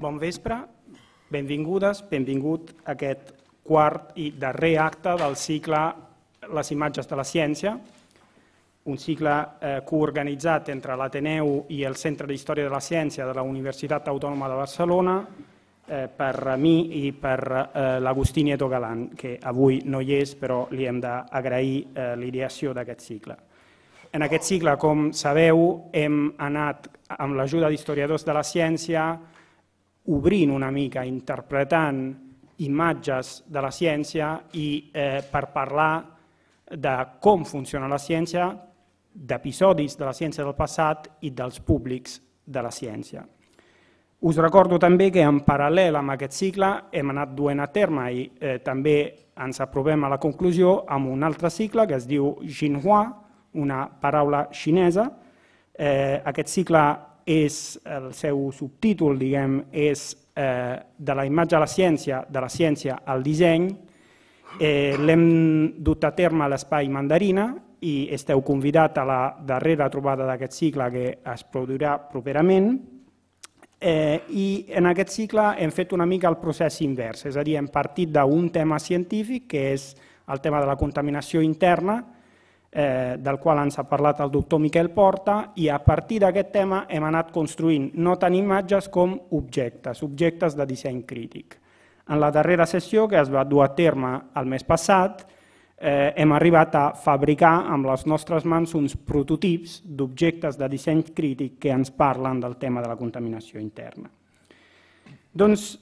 Bon vespre, benvingudes, benvingut a aquest quart i darrer acte del cicle Les imatges de la ciència, un cicle coorganitzat entre l'Ateneu i el Centre d'Història de la Ciència de la Universitat Autònoma de Barcelona per mi i per l'Agustí Nieto Galán, que avui no hi és, però li hem d'agrair l'ideació d'aquest cicle. En aquest cicle, com sabeu, hem anat, amb l'ajuda d'historiadors de la ciència, obrint una mica, interpretant imatges de la ciència i per parlar de com funciona la ciència, d'episodis de la ciència del passat i dels públics de la ciència. Us recordo també que en paral·lel amb aquest cicle hem anat duent a terme i també ens aprovem a la conclusió amb un altre cicle que es diu Xinhua, una paraula xinesa. Aquest cicle és, el seu subtítol, diguem, és de la imatge a la ciència al disseny. L'hem dut a terme a l'Espai Mandarina i esteu convidats a la darrera trobada d'aquest cicle que es produirà properament. I en aquest cicle hem fet una mica el procés invers, és a dir, hem partit d'un tema científic, que és el tema de la contaminació interna, del qual ens ha parlat el doctor Miquel Porta, i a partir d'aquest tema hem anat construint no tant imatges com objectes de disseny crític. En la darrera sessió, que es va dur a terme el mes passat, hem arribat a fabricar amb les nostres mans uns prototips d'objectes de disseny crític que ens parlen del tema de la contaminació interna. Doncs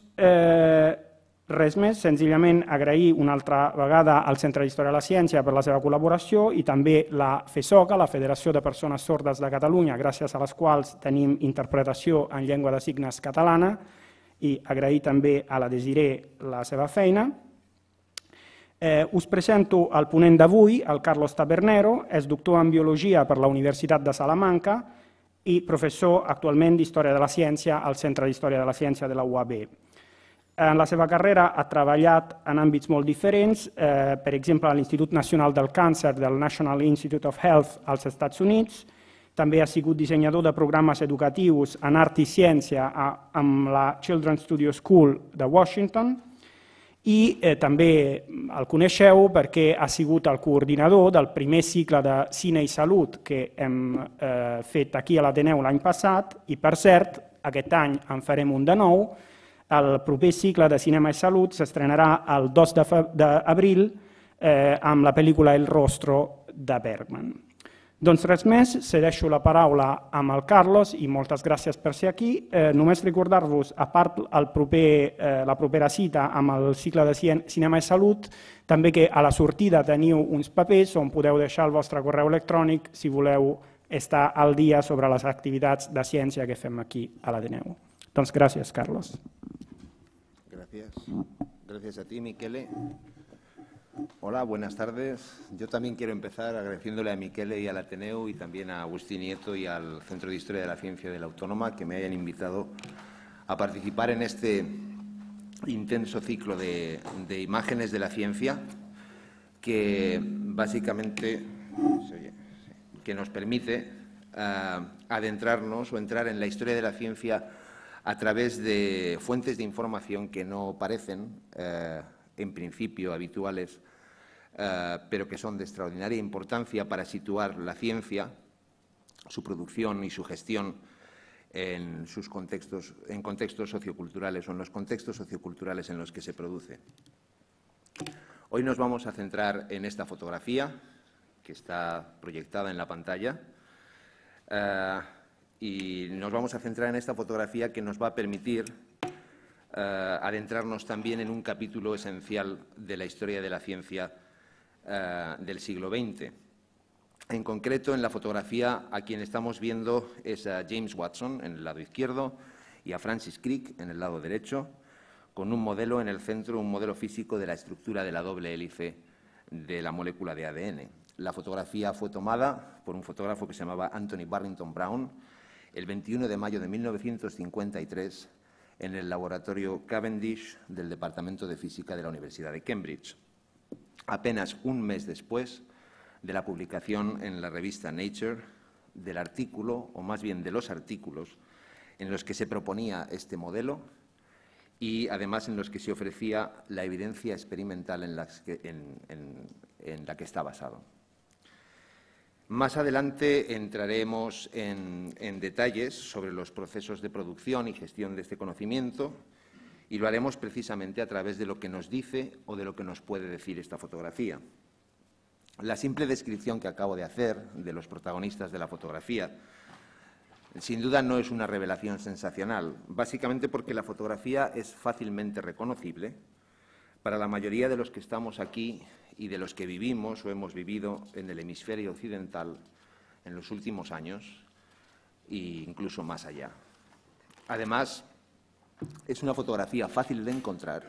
res més, senzillament agrair una altra vegada al Centre d'Història de la Ciència per la seva col·laboració i també la FESOCA, la Federació de Persones Sordes de Catalunya, gràcies a les quals tenim interpretació en llengua de signes catalana, i agrair també a la Desiré la seva feina. Us presento el ponent d'avui, el Carlos Tabernero, és doctor en Biologia per la Universitat de Salamanca i professor actualment d'Història de la Ciència al Centre d'Història de la Ciència de la UAB. En la seva carrera ha treballat en àmbits molt diferents, per exemple a l'Institut Nacional del Càncer del National Institute of Health als Estats Units. També ha sigut dissenyador de programes educatius en art i ciència amb la Children's Studio School de Washington i també el coneixeu perquè ha sigut el coordinador del primer cicle de Cine i Salut que hem fet aquí a l'Ateneu l'any passat i, per cert, aquest any en farem un de nou. El proper cicle de Cinema i Salut s'estrenarà el 2 d'abril amb la pel·lícula El rostro de Bergman. Doncs res més, cedeixo la paraula amb el Carlos i moltes gràcies per ser aquí. Només recordar-vos, a part la propera cita amb el cicle de Cinema i Salut, també que a la sortida teniu uns papers on podeu deixar el vostre correu electrònic si voleu estar al dia sobre les activitats de ciència que fem aquí a l'Ateneu. Doncs gràcies, Carlos. Gracias a ti, Miquele. Hola, buenas tardes. Yo también quiero empezar agradeciéndole a Miquele y al Ateneu y también a Agustí Nieto y al Centro de Historia de la Ciencia de la Autónoma que me hayan invitado a participar en este intenso ciclo de imágenes de la ciencia que básicamente que nos permite adentrarnos o entrar en la historia de la ciencia a través de fuentes de información que no parecen, en principio, habituales, pero que son de extraordinaria importancia para situar la ciencia, su producción y su gestión en sus contextos, en contextos socioculturales o en los contextos socioculturales en los que se produce. Hoy nos vamos a centrar en esta fotografía que está proyectada en la pantalla. Y nos vamos a centrar en esta fotografía que nos va a permitir adentrarnos también en un capítulo esencial de la historia de la ciencia del siglo XX. En concreto, en la fotografía a quien estamos viendo es a James Watson en el lado izquierdo y a Francis Crick en el lado derecho, con un modelo en el centro, un modelo físico de la estructura de la doble hélice de la molécula de ADN. La fotografía fue tomada por un fotógrafo que se llamaba Anthony Barrington Brown el 21 de mayo de 1953 en el laboratorio Cavendish del Departamento de Física de la Universidad de Cambridge. Apenas un mes después de la publicación en la revista Nature del artículo, o más bien de los artículos, en los que se proponía este modelo y además en los que se ofrecía la evidencia experimental en la que está basado. Más adelante entraremos en detalles sobre los procesos de producción y gestión de este conocimiento y lo haremos precisamente a través de lo que nos dice o de lo que nos puede decir esta fotografía. La simple descripción que acabo de hacer de los protagonistas de la fotografía sin duda no es una revelación sensacional, básicamente porque la fotografía es fácilmente reconocible para la mayoría de los que estamos aquí y de los que vivimos o hemos vivido en el hemisferio occidental en los últimos años e incluso más allá. Además, es una fotografía fácil de encontrar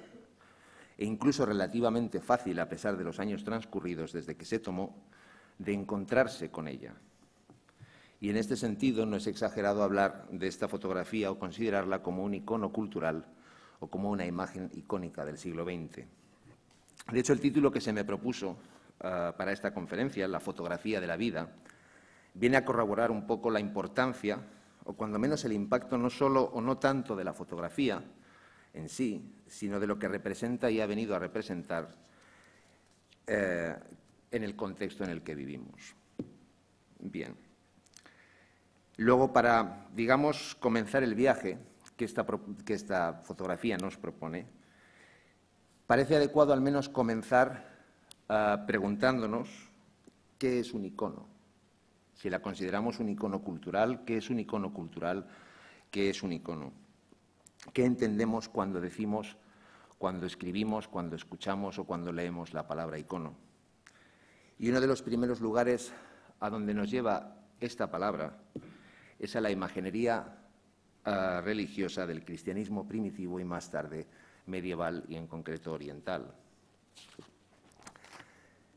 e incluso relativamente fácil, a pesar de los años transcurridos desde que se tomó, de encontrarse con ella. Y en este sentido no es exagerado hablar de esta fotografía o considerarla como un icono cultural o como una imagen icónica del siglo XX. De hecho, el título que se me propuso para esta conferencia, La fotografía de la vida, viene a corroborar un poco la importancia, o cuando menos el impacto, no solo o no tanto de la fotografía en sí, sino de lo que representa y ha venido a representar en el contexto en el que vivimos. Bien. Luego, para, digamos, comenzar el viaje que esta fotografía nos propone, parece adecuado al menos comenzar preguntándonos qué es un icono. Si la consideramos un icono cultural, ¿qué es un icono cultural? ¿Qué es un icono? ¿Qué entendemos cuando decimos, cuando escribimos, cuando escuchamos o cuando leemos la palabra icono? Y uno de los primeros lugares a donde nos lleva esta palabra es a la imaginería religiosa del cristianismo primitivo y más tarde medieval y en concreto oriental.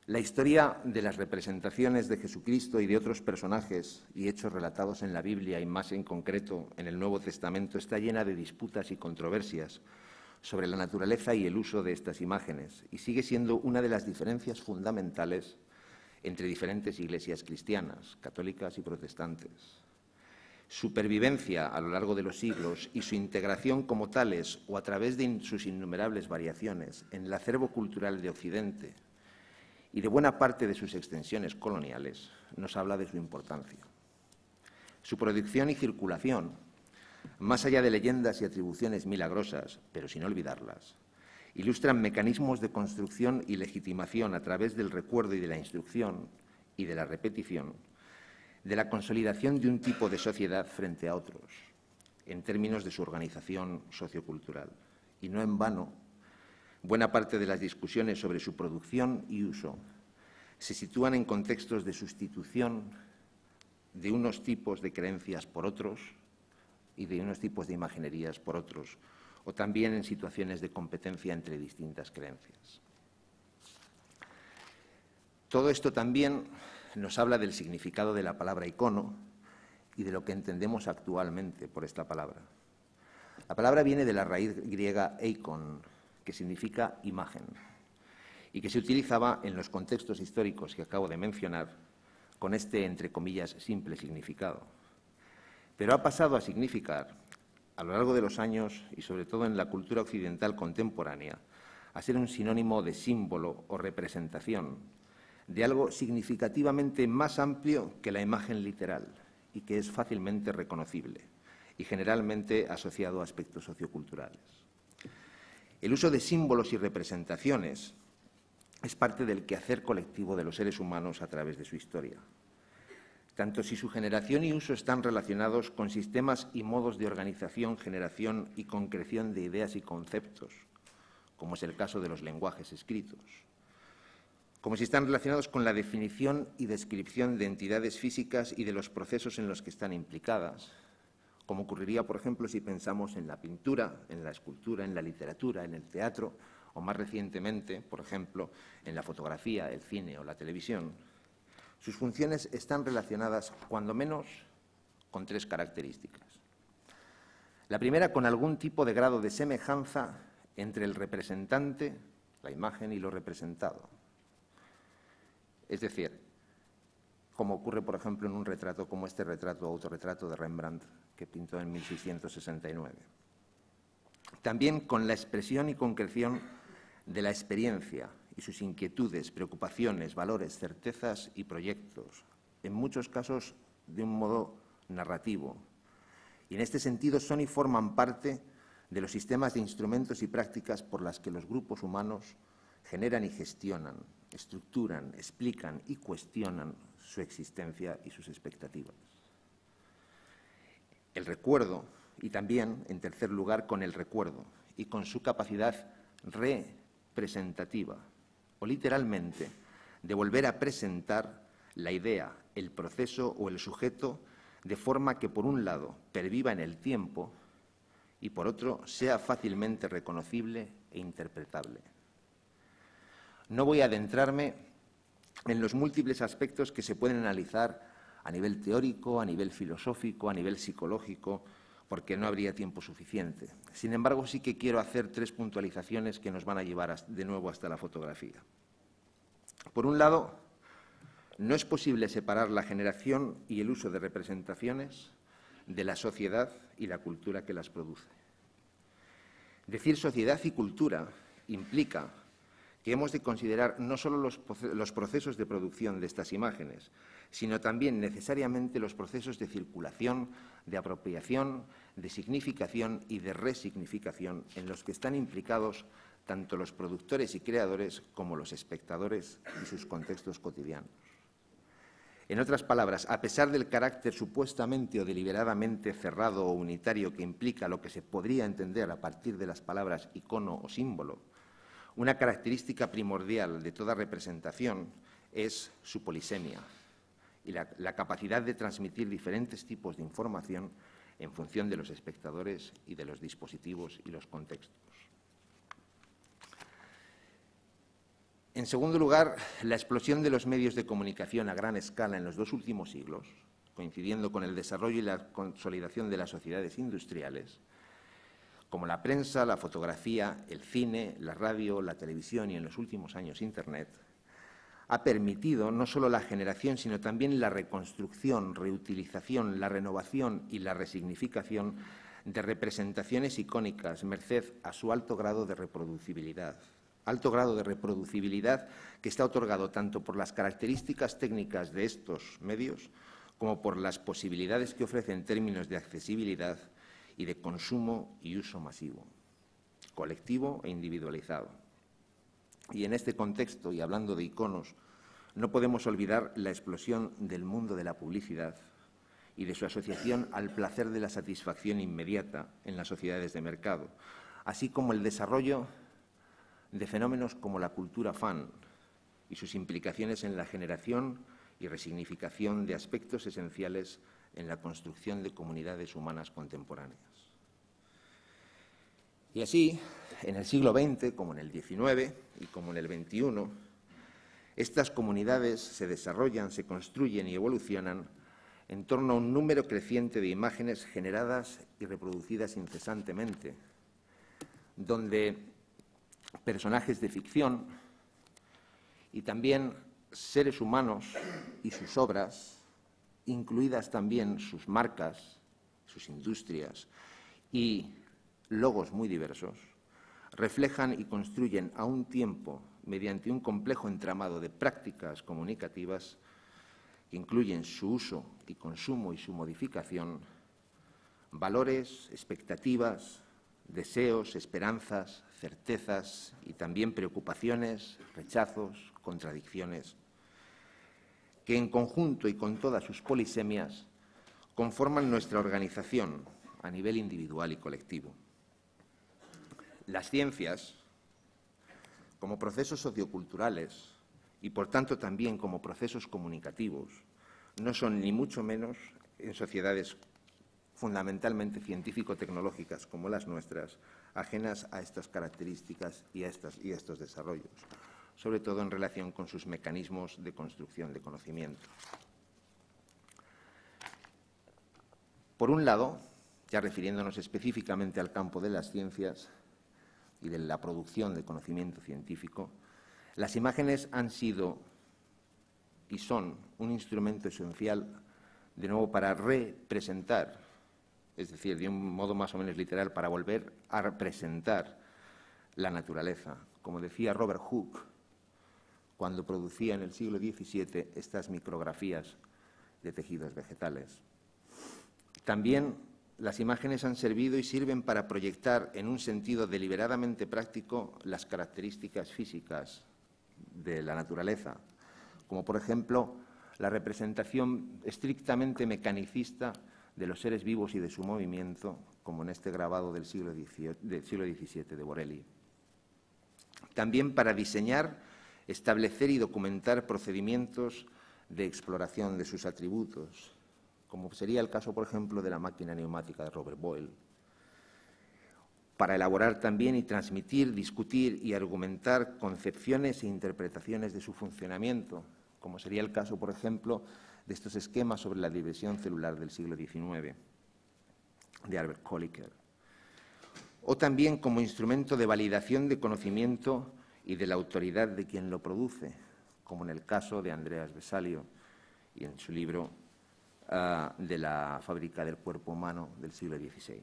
La historia de las representaciones de Jesucristo y de otros personajes y hechos relatados en la Biblia y más en concreto en el Nuevo Testamento está llena de disputas y controversias sobre la naturaleza y el uso de estas imágenes y sigue siendo una de las diferencias fundamentales entre diferentes iglesias cristianas, católicas y protestantes. Su pervivencia a lo largo de los siglos y su integración como tales o a través de sus innumerables variaciones en el acervo cultural de Occidente y de buena parte de sus extensiones coloniales nos habla de su importancia. Su producción y circulación, más allá de leyendas y atribuciones milagrosas, pero sin olvidarlas, ilustran mecanismos de construcción y legitimación a través del recuerdo y de la instrucción y de la repetición, de la consolidación de un tipo de sociedad frente a otros, en términos de su organización sociocultural. Y no en vano, buena parte de las discusiones sobre su producción y uso se sitúan en contextos de sustitución de unos tipos de creencias por otros y de unos tipos de imaginerías por otros, o también en situaciones de competencia entre distintas creencias. Todo esto también nos habla del significado de la palabra icono y de lo que entendemos actualmente por esta palabra. La palabra viene de la raíz griega eikon, que significa imagen, y que se utilizaba en los contextos históricos que acabo de mencionar con este, entre comillas, simple significado. Pero ha pasado a significar, a lo largo de los años y sobre todo en la cultura occidental contemporánea, a ser un sinónimo de símbolo o representación de algo significativamente más amplio que la imagen literal y que es fácilmente reconocible y generalmente asociado a aspectos socioculturales. El uso de símbolos y representaciones es parte del quehacer colectivo de los seres humanos a través de su historia, tanto si su generación y uso están relacionados con sistemas y modos de organización, generación y concreción de ideas y conceptos, como es el caso de los lenguajes escritos, como si están relacionados con la definición y descripción de entidades físicas y de los procesos en los que están implicadas, como ocurriría, por ejemplo, si pensamos en la pintura, en la escultura, en la literatura, en el teatro, o más recientemente, por ejemplo, en la fotografía, el cine o la televisión. Sus funciones están relacionadas, cuando menos, con tres características. La primera, con algún tipo de grado de semejanza entre el representante, la imagen, y lo representado. Es decir, como ocurre, por ejemplo, en un retrato como este retrato o autorretrato de Rembrandt, que pintó en 1669. También con la expresión y concreción de la experiencia y sus inquietudes, preocupaciones, valores, certezas y proyectos, en muchos casos de un modo narrativo. Y en este sentido son y forman parte de los sistemas de instrumentos y prácticas por las que los grupos humanos generan y gestionan, estructuran, explican y cuestionan su existencia y sus expectativas. El recuerdo, y también, en tercer lugar, con el recuerdo y con su capacidad representativa, o literalmente, de volver a presentar la idea, el proceso o el sujeto de forma que, por un lado, perviva en el tiempo y, por otro, sea fácilmente reconocible e interpretable. No voy a adentrarme en los múltiples aspectos que se pueden analizar a nivel teórico, a nivel filosófico, a nivel psicológico, porque no habría tiempo suficiente. Sin embargo, sí que quiero hacer 3 puntualizaciones que nos van a llevar de nuevo hasta la fotografía. Por un lado, no es posible separar la generación y el uso de representaciones de la sociedad y la cultura que las produce. Decir sociedad y cultura implica que hemos de considerar no solo los procesos de producción de estas imágenes, sino también necesariamente los procesos de circulación, de apropiación, de significación y de resignificación en los que están implicados tanto los productores y creadores como los espectadores y sus contextos cotidianos. En otras palabras, a pesar del carácter supuestamente o deliberadamente cerrado o unitario que implica lo que se podría entender a partir de las palabras icono o símbolo, una característica primordial de toda representación es su polisemia y la capacidad de transmitir diferentes tipos de información en función de los espectadores y de los dispositivos y los contextos. En segundo lugar, la explosión de los medios de comunicación a gran escala en los 2 últimos siglos, coincidiendo con el desarrollo y la consolidación de las sociedades industriales, como la prensa, la fotografía, el cine, la radio, la televisión y en los últimos años Internet, ha permitido no solo la generación, sino también la reconstrucción, reutilización, la renovación y la resignificación de representaciones icónicas, merced a su alto grado de reproducibilidad. Alto grado de reproducibilidad que está otorgado tanto por las características técnicas de estos medios como por las posibilidades que ofrece en términos de accesibilidad y de consumo y uso masivo, colectivo e individualizado. Y en este contexto, y hablando de iconos, no podemos olvidar la explosión del mundo de la publicidad y de su asociación al placer de la satisfacción inmediata en las sociedades de mercado, así como el desarrollo de fenómenos como la cultura fan y sus implicaciones en la generación y resignificación de aspectos esenciales en la construcción de comunidades humanas contemporáneas. Y así, en el siglo XX, como en el XIX y como en el XXI, estas comunidades se desarrollan, se construyen y evolucionan en torno a un número creciente de imágenes generadas y reproducidas incesantemente, donde personajes de ficción y también seres humanos y sus obras, incluidas también sus marcas, sus industrias y logos muy diversos, reflejan y construyen a un tiempo, mediante un complejo entramado de prácticas comunicativas que incluyen su uso y consumo y su modificación, valores, expectativas, deseos, esperanzas, certezas y también preocupaciones, rechazos, contradicciones, que en conjunto y con todas sus polisemias conforman nuestra organización a nivel individual y colectivo. Las ciencias, como procesos socioculturales y, por tanto, también como procesos comunicativos, no son ni mucho menos en sociedades fundamentalmente científico-tecnológicas como las nuestras, ajenas a estas características y a estos desarrollos, sobre todo en relación con sus mecanismos de construcción de conocimiento. Por un lado, ya refiriéndonos específicamente al campo de las ciencias y de la producción de conocimiento científico, las imágenes han sido y son un instrumento esencial, de nuevo, para representar es decir, de un modo más o menos literal, para volver a representar la naturaleza. Como decía Robert Hooke, cuando producía en el siglo XVII estas micrografías de tejidos vegetales. También las imágenes han servido y sirven para proyectar en un sentido deliberadamente práctico las características físicas de la naturaleza, como por ejemplo la representación estrictamente mecanicista de los seres vivos y de su movimiento, como en este grabado del siglo XVII de Borelli. También para diseñar, establecer y documentar procedimientos de exploración de sus atributos, como sería el caso, por ejemplo, de la máquina neumática de Robert Boyle. Para elaborar también y transmitir, discutir y argumentar concepciones e interpretaciones de su funcionamiento, como sería el caso, por ejemplo, de estos esquemas sobre la división celular del siglo XIX, de Albert Kolliker. O también como instrumento de validación de conocimiento y de la autoridad de quien lo produce, como en el caso de Andreas Vesalio y en su libro de la fábrica del cuerpo humano del siglo XVI.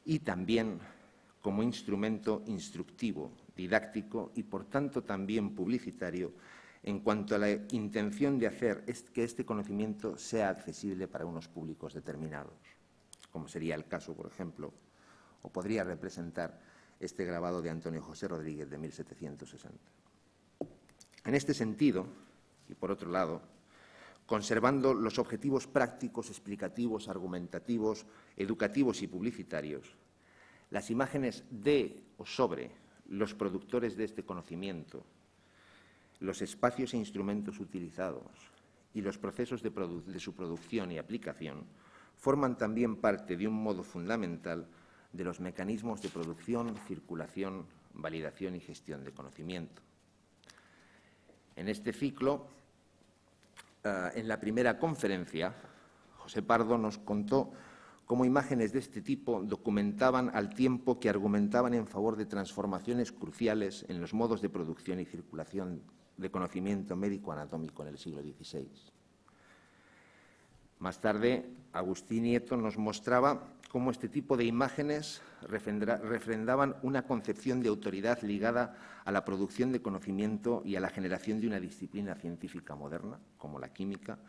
Y también como instrumento instructivo, didáctico y, por tanto, también publicitario en cuanto a la intención de hacer que este conocimiento sea accesible para unos públicos determinados, como sería el caso, por ejemplo, o podría representar este grabado de Antonio José Rodríguez de 1760. En este sentido, y por otro lado, conservando los objetivos prácticos, explicativos, argumentativos, educativos y publicitarios, las imágenes de o sobre los productores de este conocimiento, los espacios e instrumentos utilizados y los procesos de su producción y aplicación forman también parte de un modo fundamental de los mecanismos de producción, circulación, validación y gestión de conocimiento. En este ciclo, en la primera conferencia, José Pardo nos contó cómo imágenes de este tipo documentaban al tiempo que argumentaban en favor de transformaciones cruciales en los modos de producción y circulación de conocimiento médico-anatómico en el siglo XVI. Más tarde, Agustín Nieto nos mostraba cómo este tipo de imágenes refrendaban una concepción de autoridad ligada a la producción de conocimiento y a la generación de una disciplina científica moderna, como la química,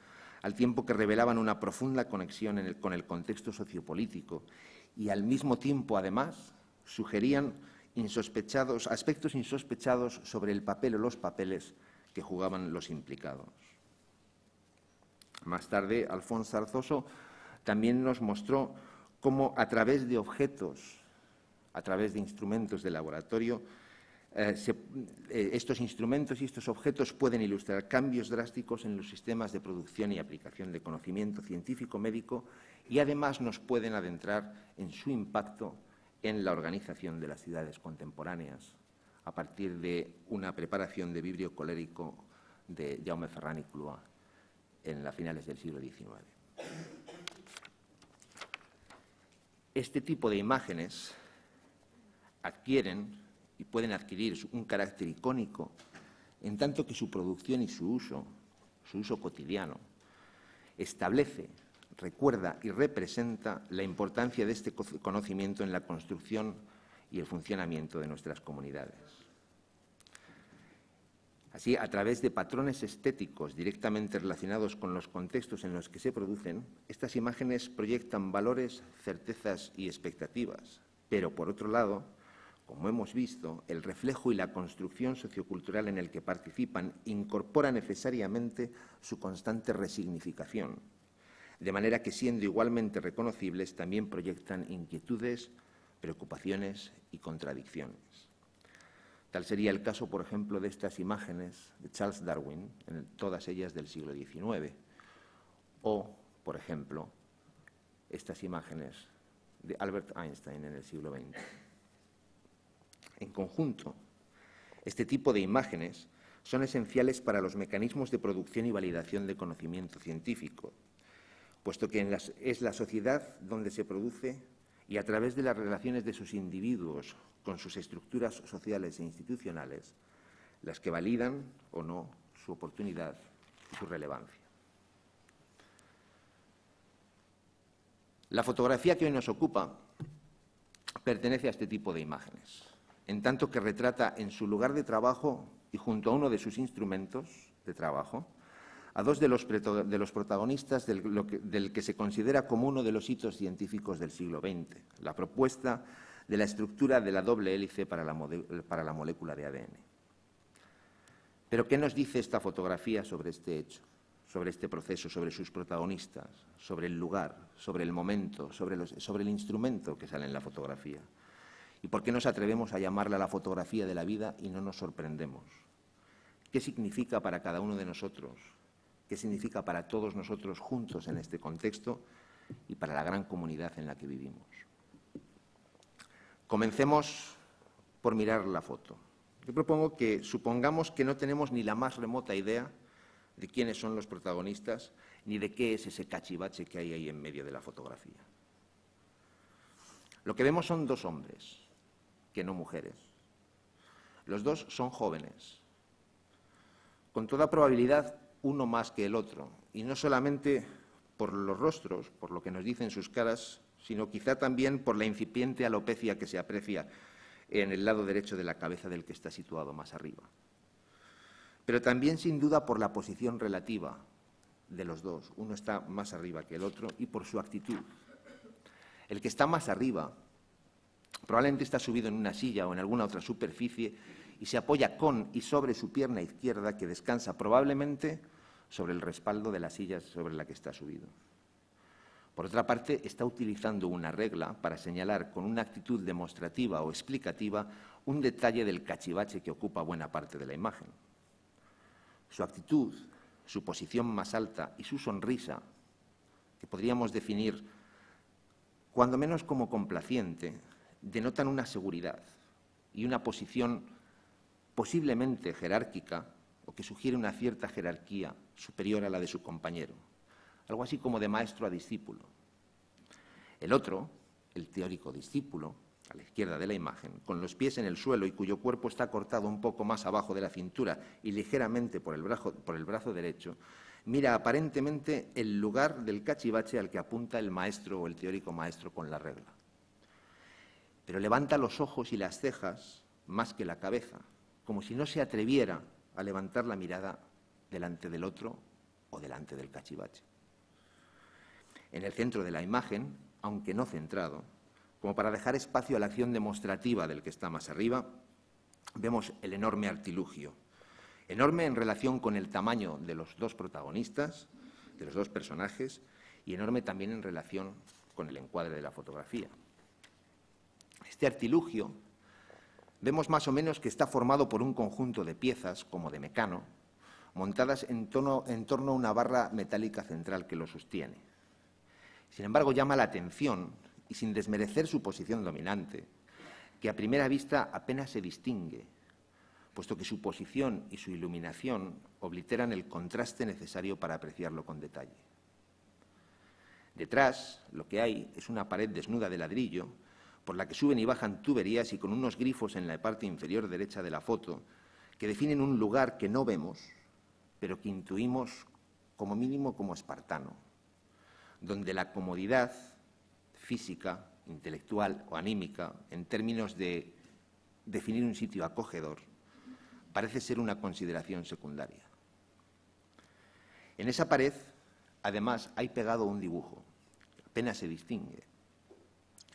al tiempo que revelaban una profunda conexión con el contexto sociopolítico y, al mismo tiempo, además, sugerían aspectos insospechados sobre el papel o los papeles que jugaban los implicados. Más tarde, Alfonso Arzoso también nos mostró cómo a través de objetos, a través de instrumentos de laboratorio, estos instrumentos y estos objetos pueden ilustrar cambios drásticos en los sistemas de producción y aplicación de conocimiento científico-médico y además nos pueden adentrar en su impacto en la organización de las ciudades contemporáneas a partir de una preparación de vibrio colérico de Jaume Ferran y Clua en las finales del siglo XIX. Este tipo de imágenes adquieren y pueden adquirir un carácter icónico en tanto que su producción y su uso cotidiano, establece, recuerda y representa la importancia de este conocimiento en la construcción y el funcionamiento de nuestras comunidades. Así, a través de patrones estéticos directamente relacionados con los contextos en los que se producen, estas imágenes proyectan valores, certezas y expectativas, pero, por otro lado, como hemos visto, el reflejo y la construcción sociocultural en el que participan incorpora necesariamente su constante resignificación, de manera que, siendo igualmente reconocibles, también proyectan inquietudes, preocupaciones y contradicciones. Tal sería el caso, por ejemplo, de estas imágenes de Charles Darwin, todas ellas del siglo XIX, o, por ejemplo, estas imágenes de Albert Einstein en el siglo XX. En conjunto, este tipo de imágenes son esenciales para los mecanismos de producción y validación de conocimiento científico, puesto que es la sociedad donde se produce y a través de las relaciones de sus individuos con sus estructuras sociales e institucionales, las que validan o no su oportunidad y su relevancia. La fotografía que hoy nos ocupa pertenece a este tipo de imágenes, en tanto que retrata en su lugar de trabajo y junto a uno de sus instrumentos de trabajo a dos de los protagonistas del que se considera como uno de los hitos científicos del siglo XX, la propuesta de la estructura de la doble hélice para la molécula de ADN. Pero ¿qué nos dice esta fotografía sobre este hecho, sobre este proceso, sobre sus protagonistas, sobre el lugar, sobre el momento, sobre el instrumento que sale en la fotografía? ¿Y por qué nos atrevemos a llamarla la fotografía de la vida y no nos sorprendemos? ¿Qué significa para cada uno de nosotros? ¿Qué significa para todos nosotros juntos en este contexto y para la gran comunidad en la que vivimos? Comencemos por mirar la foto. Yo propongo que supongamos que no tenemos ni la más remota idea de quiénes son los protagonistas ni de qué es ese cachivache que hay ahí en medio de la fotografía. Lo que vemos son dos hombres, que no mujeres. Los dos son jóvenes. Con toda probabilidad, uno más que el otro, y no solamente por los rostros, por lo que nos dicen sus caras, sino quizá también por la incipiente alopecia que se aprecia en el lado derecho de la cabeza del que está situado más arriba. Pero también, sin duda, por la posición relativa de los dos. Uno está más arriba que el otro y por su actitud. El que está más arriba probablemente está subido en una silla o en alguna otra superficie y se apoya con y sobre su pierna izquierda, que descansa probablemente sobre el respaldo de la silla sobre la que está subido. Por otra parte, está utilizando una regla para señalar con una actitud demostrativa o explicativa un detalle del cachivache que ocupa buena parte de la imagen. Su actitud, su posición más alta y su sonrisa, que podríamos definir cuando menos como complaciente, denotan una seguridad y una posición posiblemente jerárquica o que sugiere una cierta jerarquía superior a la de su compañero, algo así como de maestro a discípulo. El otro, el teórico discípulo, a la izquierda de la imagen, con los pies en el suelo y cuyo cuerpo está cortado un poco más abajo de la cintura y ligeramente por el brazo derecho, mira aparentemente el lugar del cachivache al que apunta el maestro o el teórico maestro con la regla. Pero levanta los ojos y las cejas más que la cabeza, como si no se atreviera a levantar la mirada delante del otro o delante del cachivache. En el centro de la imagen, aunque no centrado, como para dejar espacio a la acción demostrativa del que está más arriba, vemos el enorme artilugio. Enorme en relación con el tamaño de los dos protagonistas, de los dos personajes, y enorme también en relación con el encuadre de la fotografía. Este artilugio vemos más o menos que está formado por un conjunto de piezas, como de mecano, montadas en torno a una barra metálica central que lo sostiene. Sin embargo, llama la atención, y sin desmerecer su posición dominante, que a primera vista apenas se distingue, puesto que su posición y su iluminación obliteran el contraste necesario para apreciarlo con detalle. Detrás, lo que hay es una pared desnuda de ladrillo, por la que suben y bajan tuberías y con unos grifos en la parte inferior derecha de la foto, que definen un lugar que no vemos, pero que intuimos como mínimo como espartano, donde la comodidad física, intelectual o anímica, en términos de definir un sitio acogedor, parece ser una consideración secundaria. En esa pared, además, hay pegado un dibujo, apenas se distingue,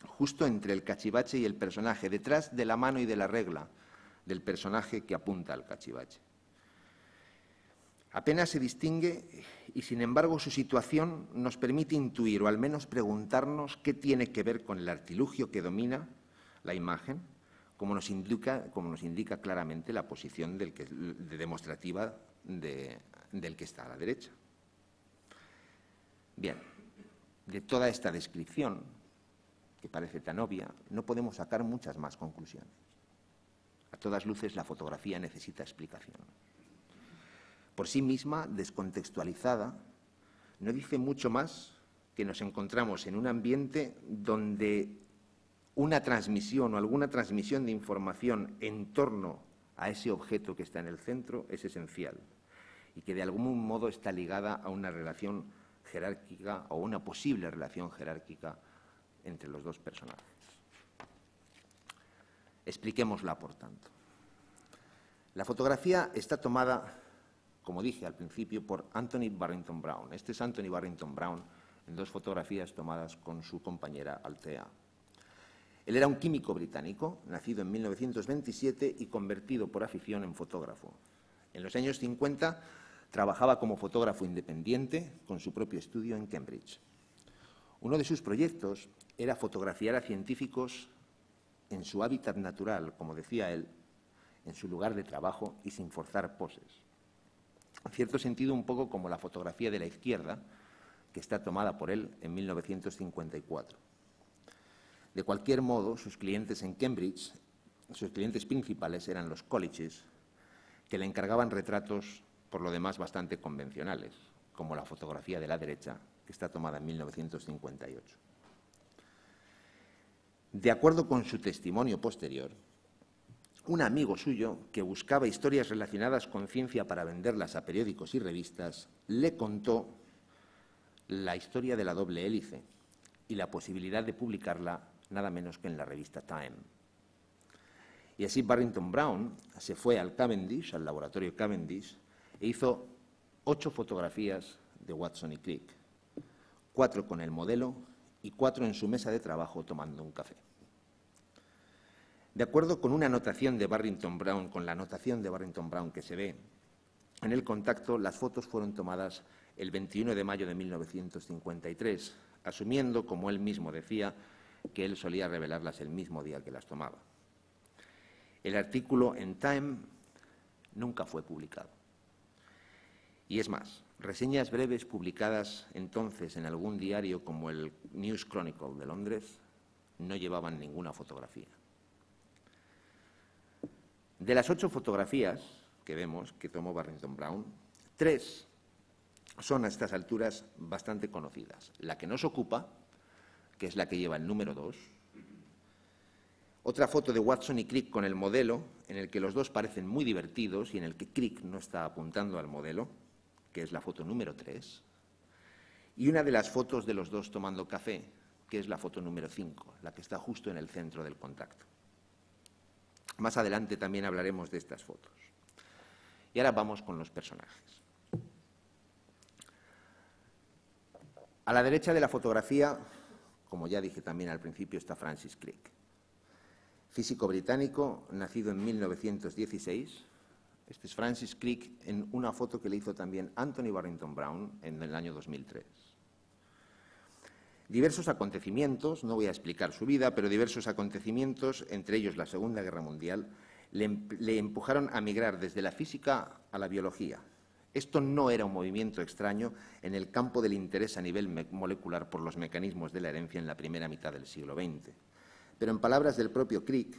justo entre el cachivache y el personaje, detrás de la mano y de la regla del personaje que apunta al cachivache. Apenas se distingue y, sin embargo, su situación nos permite intuir o al menos preguntarnos qué tiene que ver con el artilugio que domina la imagen, como nos indica claramente la posición demostrativa del que está a la derecha. Bien, de toda esta descripción, que parece tan obvia, no podemos sacar muchas más conclusiones. A todas luces, la fotografía necesita explicación. Por sí misma, descontextualizada, no dice mucho más que nos encontramos en un ambiente donde una transmisión o alguna transmisión de información en torno a ese objeto que está en el centro es esencial y que de algún modo está ligada a una relación jerárquica o una posible relación jerárquica entre los dos personajes. Expliquémosla, por tanto. La fotografía está tomada, como dije al principio, por Anthony Barrington Brown. Este es Anthony Barrington Brown en dos fotografías tomadas con su compañera Althea. Él era un químico británico, nacido en 1927 y convertido por afición en fotógrafo. En los años 50 trabajaba como fotógrafo independiente con su propio estudio en Cambridge. Uno de sus proyectos era fotografiar a científicos en su hábitat natural, como decía él, en su lugar de trabajo y sin forzar poses. En cierto sentido, un poco como la fotografía de la izquierda, que está tomada por él en 1954. De cualquier modo, sus clientes en Cambridge, sus clientes principales eran los colleges, que le encargaban retratos, por lo demás, bastante convencionales, como la fotografía de la derecha, que está tomada en 1958. De acuerdo con su testimonio posterior, un amigo suyo, que buscaba historias relacionadas con ciencia para venderlas a periódicos y revistas, le contó la historia de la doble hélice y la posibilidad de publicarla nada menos que en la revista Time. Y así Barrington Brown se fue al Cavendish, al laboratorio Cavendish, e hizo 8 fotografías de Watson y Crick, 4 con el modelo y 4 en su mesa de trabajo tomando un café. De acuerdo con una anotación de Barrington Brown, con la anotación de Barrington Brown que se ve en el contacto, las fotos fueron tomadas el 21 de mayo de 1953, asumiendo, como él mismo decía, que él solía revelarlas el mismo día que las tomaba. El artículo en Time nunca fue publicado. Y es más, reseñas breves publicadas entonces en algún diario como el News Chronicle de Londres no llevaban ninguna fotografía. De las 8 fotografías que vemos que tomó Barrington Brown, 3 son a estas alturas bastante conocidas. La que nos ocupa, que es la que lleva el número 2. Otra foto de Watson y Crick con el modelo, en el que los dos parecen muy divertidos y en el que Crick no está apuntando al modelo, que es la foto número 3. Y una de las fotos de los dos tomando café, que es la foto número 5, la que está justo en el centro del contacto. Más adelante también hablaremos de estas fotos. Y ahora vamos con los personajes. A la derecha de la fotografía, como ya dije también al principio, está Francis Crick, físico británico, nacido en 1916. Este es Francis Crick en una foto que le hizo también Anthony Barrington Brown en el año 2003. Diversos acontecimientos, no voy a explicar su vida, pero diversos acontecimientos, entre ellos la Segunda Guerra Mundial, le empujaron a migrar desde la física a la biología. Esto no era un movimiento extraño en el campo del interés a nivel molecular por los mecanismos de la herencia en la primera mitad del siglo XX. Pero en palabras del propio Crick,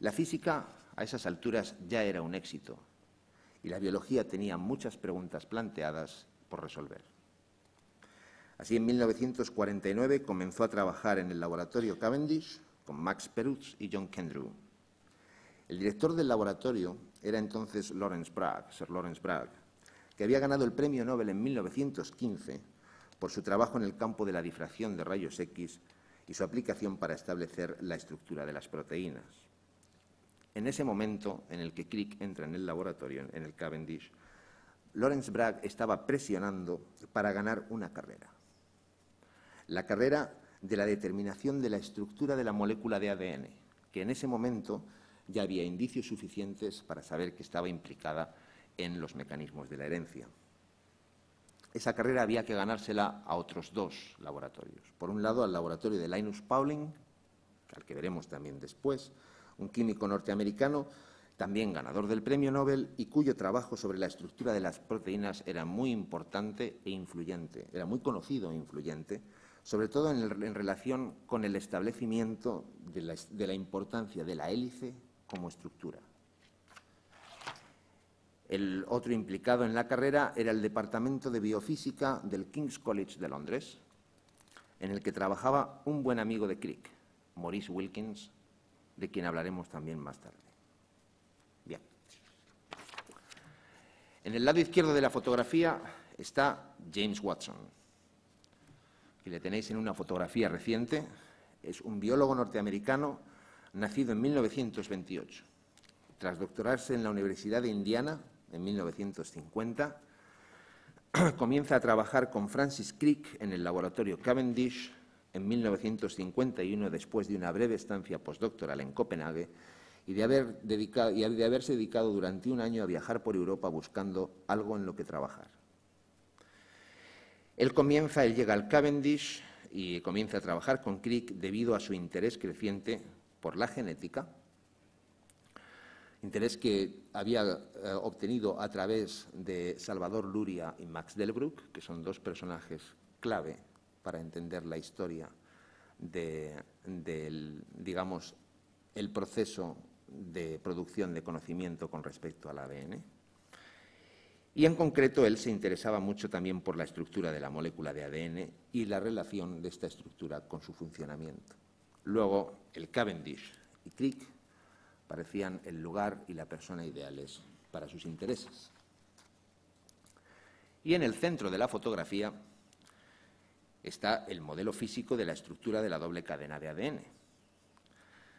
la física a esas alturas ya era un éxito y la biología tenía muchas preguntas planteadas por resolver. Así, en 1949 comenzó a trabajar en el laboratorio Cavendish con Max Perutz y John Kendrew. El director del laboratorio era entonces Sir Lawrence Bragg, que había ganado el premio Nobel en 1915 por su trabajo en el campo de la difracción de rayos X y su aplicación para establecer la estructura de las proteínas. En ese momento en el que Crick entra en el laboratorio, en el Cavendish, Lawrence Bragg estaba presionando para ganar una carrera. La carrera de la determinación de la estructura de la molécula de ADN, que en ese momento ya había indicios suficientes para saber que estaba implicada en los mecanismos de la herencia. Esa carrera había que ganársela a otros 2 laboratorios. Por un lado, al laboratorio de Linus Pauling, al que veremos también después, un químico norteamericano, también ganador del premio Nobel y cuyo trabajo sobre la estructura de las proteínas era muy importante e influyente, era muy conocido e influyente, sobre todo en relación con el establecimiento de la importancia de la hélice como estructura. El otro implicado en la carrera era el Departamento de Biofísica del King's College de Londres, en el que trabajaba un buen amigo de Crick, Maurice Wilkins, de quien hablaremos también más tarde. Bien. En el lado izquierdo de la fotografía está James Watson, que le tenéis en una fotografía reciente, es un biólogo norteamericano nacido en 1928. Tras doctorarse en la Universidad de Indiana en 1950, comienza a trabajar con Francis Crick en el laboratorio Cavendish en 1951, después de una breve estancia postdoctoral en Copenhague y de haberse dedicado durante un año a viajar por Europa buscando algo en lo que trabajar. Él llega al Cavendish y comienza a trabajar con Crick debido a su interés creciente por la genética, interés que había obtenido a través de Salvador Luria y Max Delbrück, que son dos personajes clave para entender la historia digamos, el proceso de producción de conocimiento con respecto al ADN. Y en concreto, él se interesaba mucho también por la estructura de la molécula de ADN y la relación de esta estructura con su funcionamiento. Luego, el Cavendish y Crick parecían el lugar y la persona ideales para sus intereses. Y en el centro de la fotografía está el modelo físico de la estructura de la doble cadena de ADN.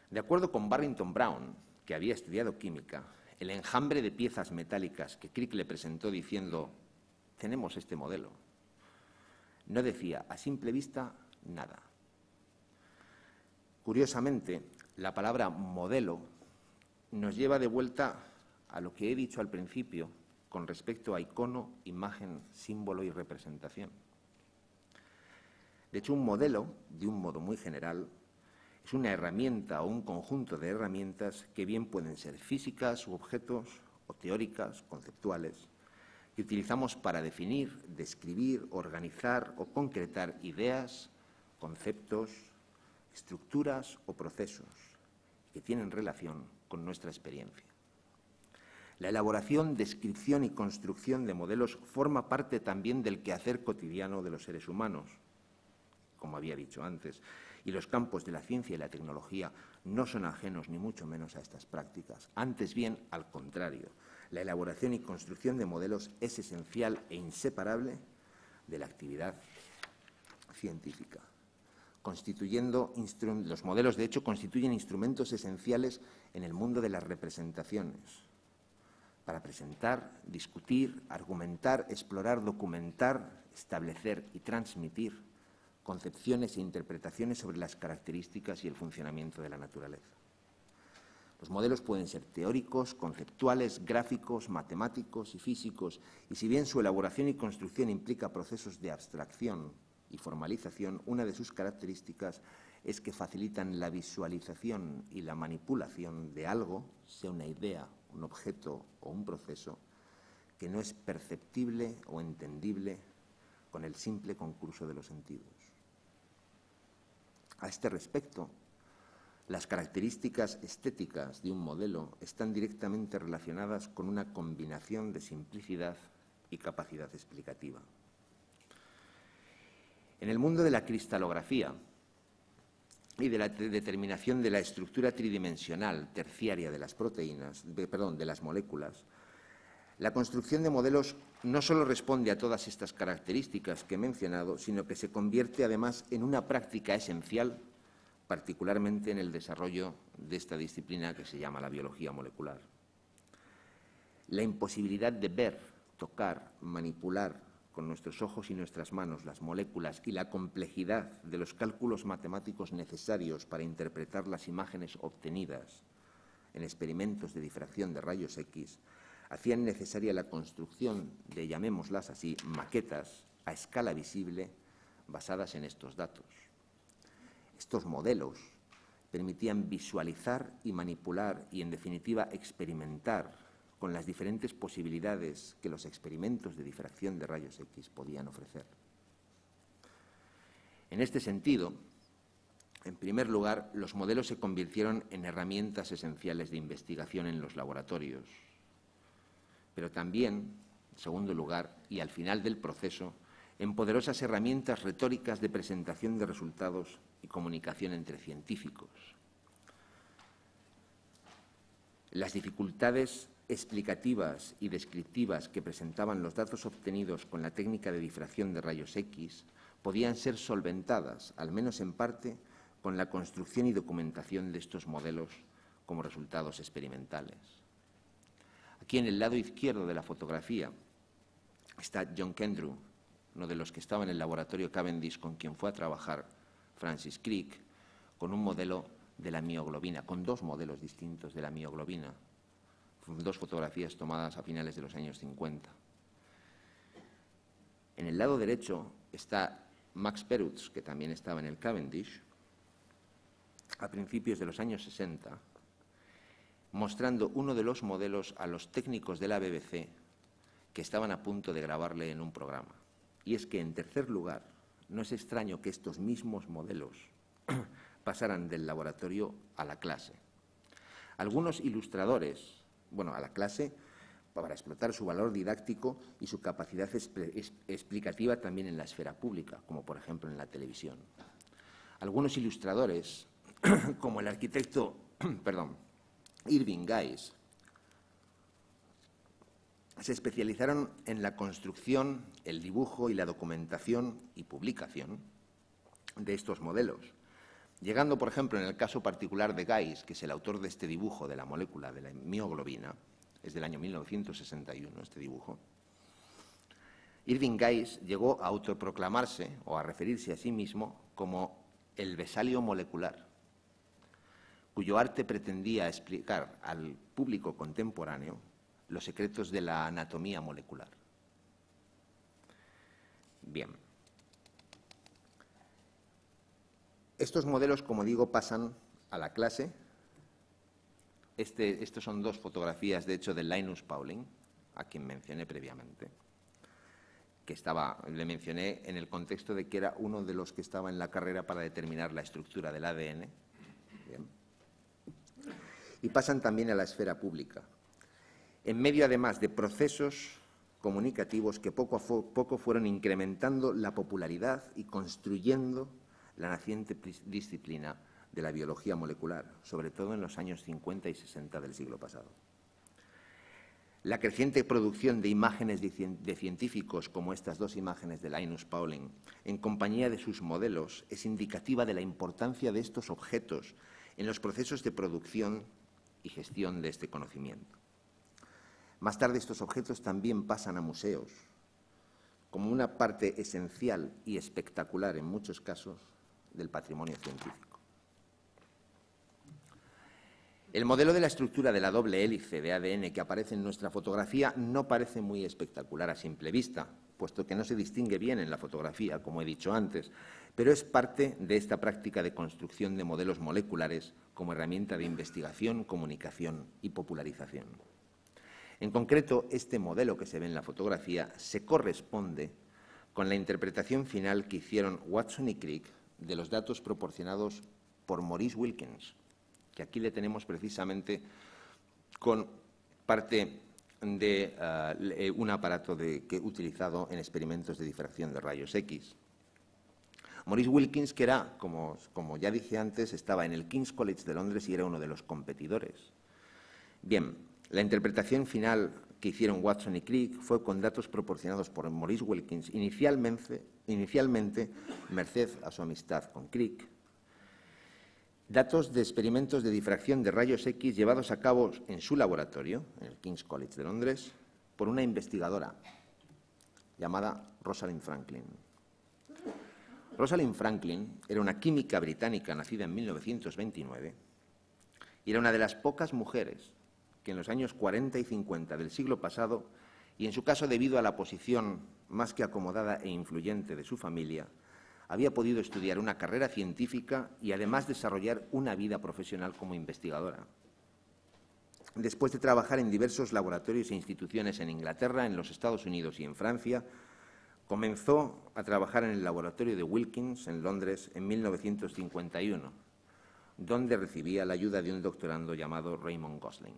De acuerdo con Barrington Brown, que había estudiado química, el enjambre de piezas metálicas que Crick le presentó diciendo «tenemos este modelo», no decía a simple vista nada. Curiosamente, la palabra modelo nos lleva de vuelta a lo que he dicho al principio con respecto a icono, imagen, símbolo y representación. De hecho, un modelo, de un modo muy general, es una herramienta o un conjunto de herramientas que bien pueden ser físicas u objetos, o teóricas, conceptuales, que utilizamos para definir, describir, organizar o concretar ideas, conceptos, estructuras o procesos que tienen relación con nuestra experiencia. La elaboración, descripción y construcción de modelos forma parte también del quehacer cotidiano de los seres humanos, como había dicho antes, y los campos de la ciencia y la tecnología no son ajenos ni mucho menos a estas prácticas. Antes bien, al contrario, la elaboración y construcción de modelos es esencial e inseparable de la actividad científica. Los modelos, de hecho, constituyen instrumentos esenciales en el mundo de las representaciones, para presentar, discutir, argumentar, explorar, documentar, establecer y transmitir concepciones e interpretaciones sobre las características y el funcionamiento de la naturaleza. Los modelos pueden ser teóricos, conceptuales, gráficos, matemáticos y físicos, y si bien su elaboración y construcción implica procesos de abstracción y formalización, una de sus características es que facilitan la visualización y la manipulación de algo, sea una idea, un objeto o un proceso, que no es perceptible o entendible con el simple concurso de los sentidos. A este respecto, las características estéticas de un modelo están directamente relacionadas con una combinación de simplicidad y capacidad explicativa. En el mundo de la cristalografía y de la determinación de la estructura tridimensional terciaria de las de las moléculas, la construcción de modelos no solo responde a todas estas características que he mencionado, sino que se convierte además en una práctica esencial, particularmente en el desarrollo de esta disciplina que se llama la biología molecular. La imposibilidad de ver, tocar, manipular con nuestros ojos y nuestras manos las moléculas y la complejidad de los cálculos matemáticos necesarios para interpretar las imágenes obtenidas en experimentos de difracción de rayos X hacían necesaria la construcción de, llamémoslas así, maquetas a escala visible basadas en estos datos. Estos modelos permitían visualizar y manipular y, en definitiva, experimentar con las diferentes posibilidades que los experimentos de difracción de rayos X podían ofrecer. En este sentido, en primer lugar, los modelos se convirtieron en herramientas esenciales de investigación en los laboratorios, pero también, en segundo lugar, y al final del proceso, en poderosas herramientas retóricas de presentación de resultados y comunicación entre científicos. Las dificultades explicativas y descriptivas que presentaban los datos obtenidos con la técnica de difracción de rayos X podían ser solventadas, al menos en parte, con la construcción y documentación de estos modelos como resultados experimentales. Aquí en el lado izquierdo de la fotografía está John Kendrew, uno de los que estaba en el laboratorio Cavendish con quien fue a trabajar Francis Crick, con un modelo de la mioglobina, con dos modelos distintos de la mioglobina, dos fotografías tomadas a finales de los años 50. En el lado derecho está Max Perutz, que también estaba en el Cavendish, a principios de los años 60, mostrando uno de los modelos a los técnicos de la BBC que estaban a punto de grabarle en un programa. Y es que, en tercer lugar, no es extraño que estos mismos modelos pasaran del laboratorio a la clase. Algunos ilustradores, a la clase para explotar su valor didáctico y su capacidad explicativa también en la esfera pública, como por ejemplo en la televisión. Algunos ilustradores, como el arquitecto Irving Guise, se especializaron en la construcción, el dibujo y la documentación y publicación de estos modelos, llegando, por ejemplo, en el caso particular de Guise, que es el autor de este dibujo de la molécula de la mioglobina, es del año 1961 este dibujo. Irving Guise llegó a autoproclamarse o a referirse a sí mismo como el Vesalio molecular, cuyo arte pretendía explicar al público contemporáneo los secretos de la anatomía molecular. Bien. Estos modelos, como digo, pasan a la clase. Estos son dos fotografías, de hecho, de Linus Pauling, a quien mencioné previamente, le mencioné en el contexto de que era uno de los que estaba en la carrera para determinar la estructura del ADN. Bien. Y pasan también a la esfera pública, en medio, además, de procesos comunicativos que poco a poco fueron incrementando la popularidad y construyendo la naciente disciplina de la biología molecular, sobre todo en los años 50 y 60 del siglo pasado. La creciente producción de imágenes de científicos, como estas dos imágenes de Linus Pauling, en compañía de sus modelos, es indicativa de la importancia de estos objetos en los procesos de producción y gestión de este conocimiento. Más tarde, estos objetos también pasan a museos, como una parte esencial y espectacular, en muchos casos, del patrimonio científico. El modelo de la estructura de la doble hélice de ADN que aparece en nuestra fotografía no parece muy espectacular a simple vista, puesto que no se distingue bien en la fotografía, como he dicho antes, pero es parte de esta práctica de construcción de modelos moleculares como herramienta de investigación, comunicación y popularización. En concreto, este modelo que se ve en la fotografía se corresponde con la interpretación final que hicieron Watson y Crick de los datos proporcionados por Maurice Wilkins, que aquí le tenemos precisamente con parte de un aparato utilizado en experimentos de difracción de rayos X. Maurice Wilkins, que era, como ya dije antes, estaba en el King's College de Londres y era uno de los competidores. Bien, la interpretación final que hicieron Watson y Crick fue con datos proporcionados por Maurice Wilkins, inicialmente merced a su amistad con Crick. Datos de experimentos de difracción de rayos X llevados a cabo en su laboratorio, en el King's College de Londres, por una investigadora llamada Rosalind Franklin. Rosalind Franklin era una química británica nacida en 1929 y era una de las pocas mujeres que en los años 40 y 50 del siglo pasado, y en su caso debido a la posición más que acomodada e influyente de su familia, había podido estudiar una carrera científica y además desarrollar una vida profesional como investigadora. Después de trabajar en diversos laboratorios e instituciones en Inglaterra, en los Estados Unidos y en Francia, comenzó a trabajar en el laboratorio de Wilkins en Londres en 1951, donde recibía la ayuda de un doctorando llamado Raymond Gosling.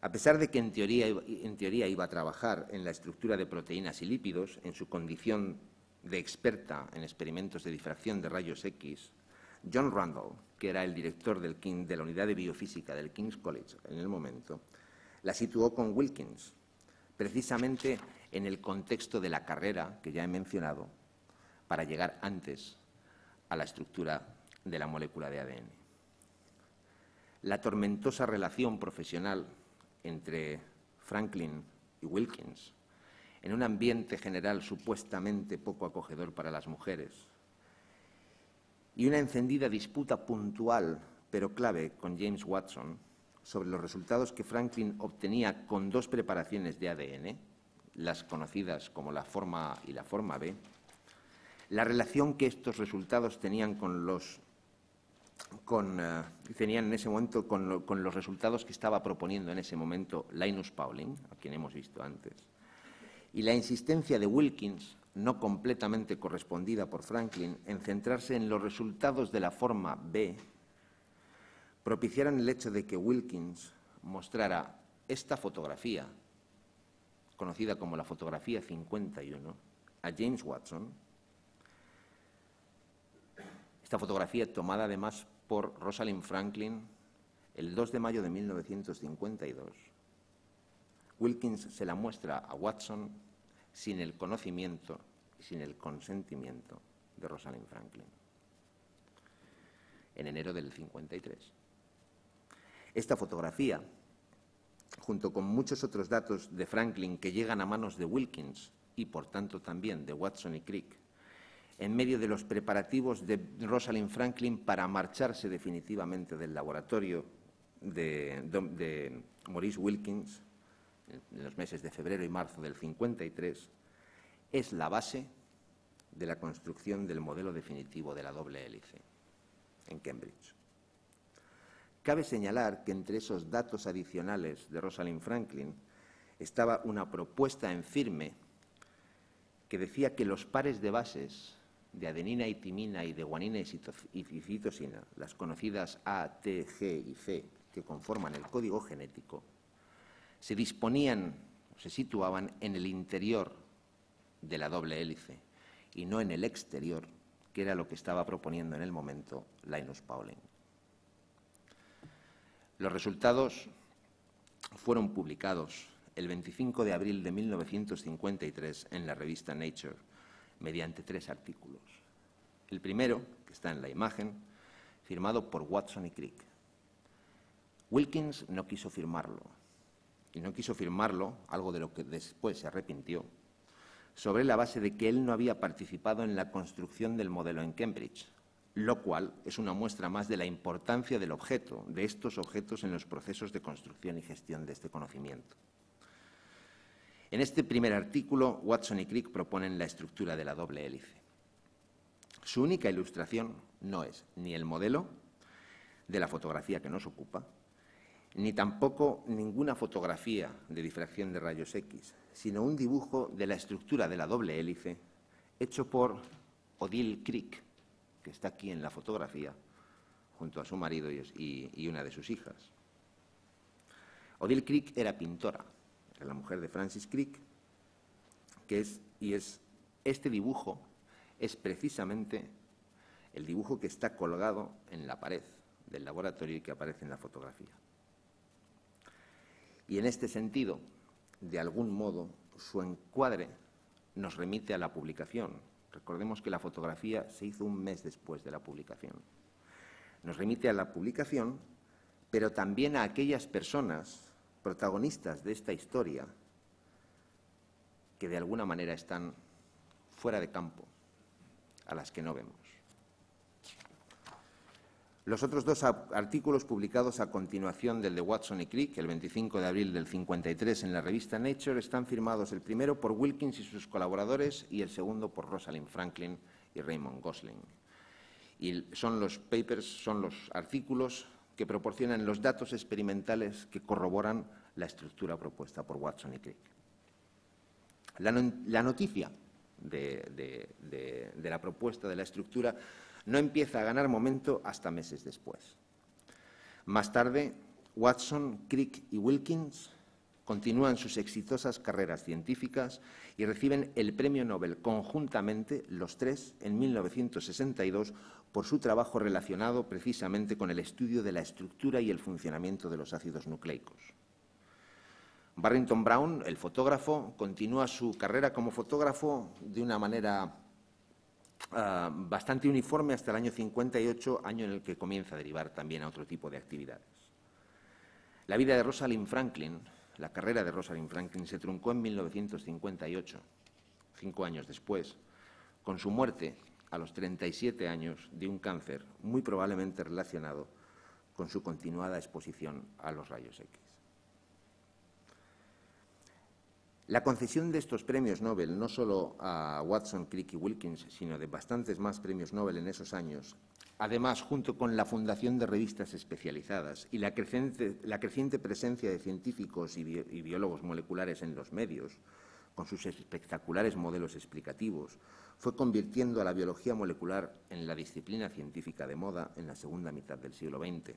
A pesar de que en teoría iba a trabajar en la estructura de proteínas y lípidos, en su condición de experta en experimentos de difracción de rayos X, John Randall, que era el director de la unidad de biofísica del King's College en el momento, la situó con Wilkins, precisamente en el contexto de la carrera que ya he mencionado, para llegar antes a la estructura de la molécula de ADN. La tormentosa relación profesional entre Franklin y Wilkins, en un ambiente general supuestamente poco acogedor para las mujeres, y una encendida disputa puntual, pero clave, con James Watson sobre los resultados que Franklin obtenía con dos preparaciones de ADN, las conocidas como la forma A y la forma B, la relación que estos resultados tenían tenían en ese momento con los resultados que estaba proponiendo en ese momento Linus Pauling, a quien hemos visto antes, y la insistencia de Wilkins, no completamente correspondida por Franklin, en centrarse en los resultados de la forma B, propiciaron el hecho de que Wilkins mostrara esta fotografía, conocida como la fotografía 51, a James Watson. Esta fotografía, tomada además por Rosalind Franklin el 2 de mayo de 1952, Wilkins se la muestra a Watson sin el conocimiento y sin el consentimiento de Rosalind Franklin, en enero del 53. Esta fotografía, junto con muchos otros datos de Franklin que llegan a manos de Wilkins y, por tanto, también de Watson y Crick, en medio de los preparativos de Rosalind Franklin para marcharse definitivamente del laboratorio de Maurice Wilkins, en los meses de febrero y marzo del 53, es la base de la construcción del modelo definitivo de la doble hélice en Cambridge. Cabe señalar que entre esos datos adicionales de Rosalind Franklin estaba una propuesta en firme que decía que los pares de bases de adenina y timina y de guanina y citosina, las conocidas A, T, G y C, que conforman el código genético, se situaban en el interior de la doble hélice y no en el exterior, que era lo que estaba proponiendo en el momento Linus Pauling. Los resultados fueron publicados el 25 de abril de 1953 en la revista Nature mediante 3 artículos. El primero, que está en la imagen, firmado por Watson y Crick. Wilkins no quiso firmarlo, y no quiso firmarlo, algo de lo que después se arrepintió, sobre la base de que él no había participado en la construcción del modelo en Cambridge, lo cual es una muestra más de la importancia del objeto, de estos objetos en los procesos de construcción y gestión de este conocimiento. En este primer artículo, Watson y Crick proponen la estructura de la doble hélice. Su única ilustración no es ni el modelo de la fotografía que nos ocupa, ni tampoco ninguna fotografía de difracción de rayos X, sino un dibujo de la estructura de la doble hélice hecho por Odile Crick, que está aquí en la fotografía, junto a su marido y una de sus hijas. Odile Crick era pintora, era la mujer de Francis Crick, este dibujo es precisamente el dibujo que está colgado en la pared del laboratorio y que aparece en la fotografía. Y en este sentido, de algún modo, su encuadre nos remite a la publicación. Recordemos que la fotografía se hizo un mes después de la publicación. Nos remite a la publicación, pero también a aquellas personas protagonistas de esta historia que de alguna manera están fuera de campo, a las que no vemos. Los otros 2 artículos publicados a continuación del de Watson y Crick, el 25 de abril del 53 en la revista Nature, están firmados el primero por Wilkins y sus colaboradores y el segundo por Rosalind Franklin y Raymond Gosling. Y son los artículos que proporcionan los datos experimentales que corroboran la estructura propuesta por Watson y Crick. La noticia de la propuesta de la estructura no empieza a ganar momento hasta meses después. Más tarde, Watson, Crick y Wilkins continúan sus exitosas carreras científicas y reciben el premio Nobel conjuntamente, los 3, en 1962, por su trabajo relacionado precisamente con el estudio de la estructura y el funcionamiento de los ácidos nucleicos. Barrington Brown, el fotógrafo, continúa su carrera como fotógrafo de una manera bastante uniforme hasta el año 58, año en el que comienza a derivar también a otro tipo de actividades. La vida de Rosalind Franklin, la carrera de Rosalind Franklin, se truncó en 1958, 5 años después, con su muerte a los 37 años de un cáncer muy probablemente relacionado con su continuada exposición a los rayos X. La concesión de estos premios Nobel, no solo a Watson, Crick y Wilkins, sino de bastantes más premios Nobel en esos años, además, junto con la fundación de revistas especializadas y la creciente presencia de científicos y biólogos moleculares en los medios, con sus espectaculares modelos explicativos, fue convirtiendo a la biología molecular en la disciplina científica de moda en la segunda mitad del siglo XX.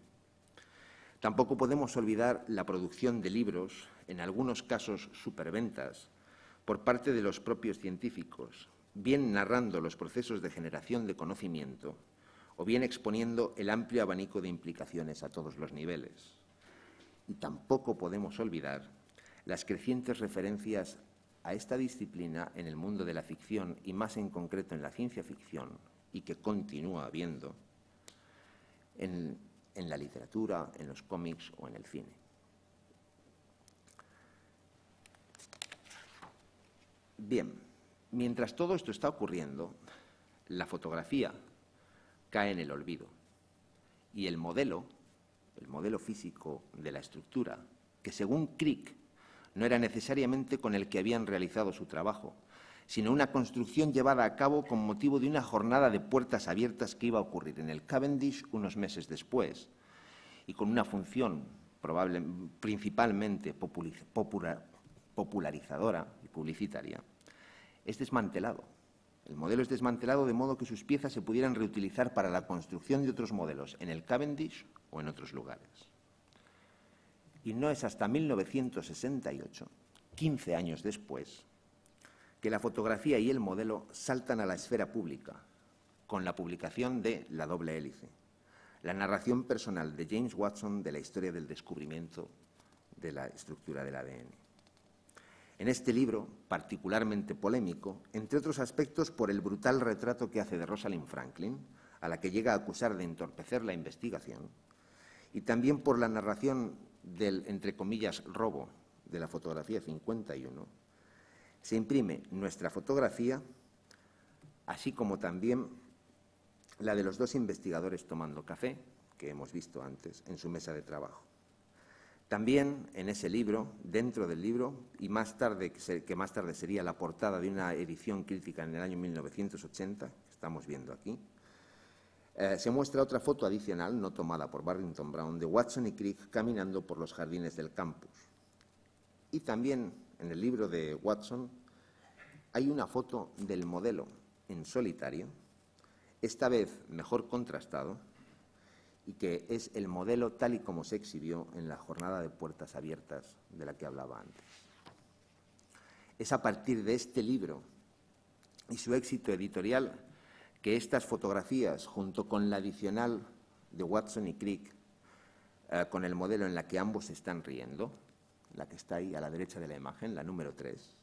Tampoco podemos olvidar la producción de libros, en algunos casos superventas, por parte de los propios científicos, bien narrando los procesos de generación de conocimiento o bien exponiendo el amplio abanico de implicaciones a todos los niveles. Y tampoco podemos olvidar las crecientes referencias a esta disciplina en el mundo de la ficción y más en concreto en la ciencia ficción, y que continúa habiendo en la literatura, en los cómics o en el cine. Bien, mientras todo esto está ocurriendo, la fotografía cae en el olvido y el modelo físico de la estructura, que según Crick no era necesariamente con el que habían realizado su trabajo, sino una construcción llevada a cabo con motivo de una jornada de puertas abiertas que iba a ocurrir en el Cavendish unos meses después y con una función principalmente popularizadora y publicitaria, es desmantelado. El modelo es desmantelado de modo que sus piezas se pudieran reutilizar para la construcción de otros modelos en el Cavendish o en otros lugares. Y no es hasta 1968, 15 años después, que la fotografía y el modelo saltan a la esfera pública con la publicación de La doble hélice, la narración personal de James Watson de la historia del descubrimiento de la estructura del ADN. En este libro, particularmente polémico, entre otros aspectos por el brutal retrato que hace de Rosalind Franklin, a la que llega a acusar de entorpecer la investigación, y también por la narración del, entre comillas, robo de la fotografía 51, se imprime nuestra fotografía, así como también la de los dos investigadores tomando café, que hemos visto antes, en su mesa de trabajo. También en ese libro, dentro del libro, y más tarde, que más tarde sería la portada de una edición crítica en el año 1980, que estamos viendo aquí, se muestra otra foto adicional, no tomada por Barrington Brown, de Watson y Crick caminando por los jardines del campus. Y también en el libro de Watson hay una foto del modelo en solitario, esta vez mejor contrastado, y que es el modelo tal y como se exhibió en la jornada de puertas abiertas de la que hablaba antes. Es a partir de este libro y su éxito editorial que estas fotografías, junto con la adicional de Watson y Crick, con el modelo en la que ambos se están riendo, la que está ahí a la derecha de la imagen, la número 3,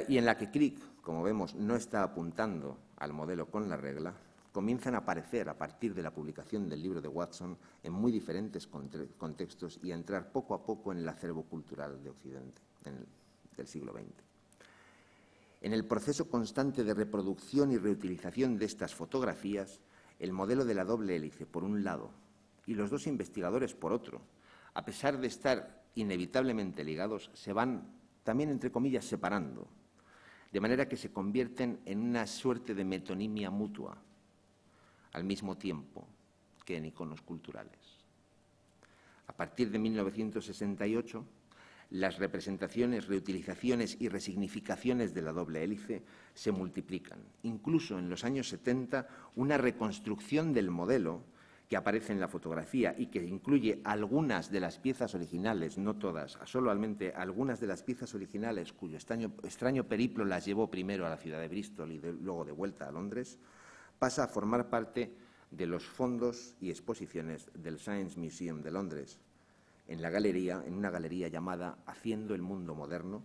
y en la que Crick, como vemos, no está apuntando al modelo con la regla, comienzan a aparecer a partir de la publicación del libro de Watson en muy diferentes contextos y a entrar poco a poco en el acervo cultural de Occidente del siglo XX. En el proceso constante de reproducción y reutilización de estas fotografías, el modelo de la doble hélice, por un lado, y los dos investigadores, por otro, a pesar de estar inevitablemente ligados, se van también, entre comillas, separando, de manera que se convierten en una suerte de metonimia mutua, al mismo tiempo que en iconos culturales. A partir de 1968, las representaciones, reutilizaciones y resignificaciones de la doble hélice se multiplican. Incluso en los años 70, una reconstrucción del modelo que aparece en la fotografía y que incluye algunas de las piezas originales, no todas, solamente algunas de las piezas originales cuyo extraño periplo las llevó primero a la ciudad de Bristol y luego de vuelta a Londres, pasa a formar parte de los fondos y exposiciones del Science Museum de Londres, en una galería llamada Haciendo el Mundo Moderno,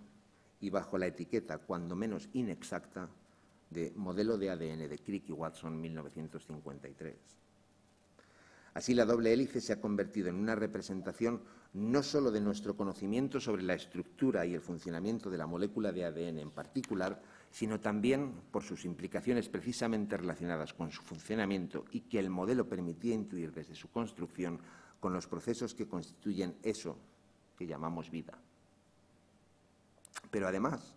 y bajo la etiqueta, cuando menos inexacta, de modelo de ADN de Crick y Watson 1953. Así, la doble hélice se ha convertido en una representación no solo de nuestro conocimiento sobre la estructura y el funcionamiento de la molécula de ADN en particular, sino también por sus implicaciones precisamente relacionadas con su funcionamiento y que el modelo permitía intuir desde su construcción con los procesos que constituyen eso que llamamos vida. Pero además,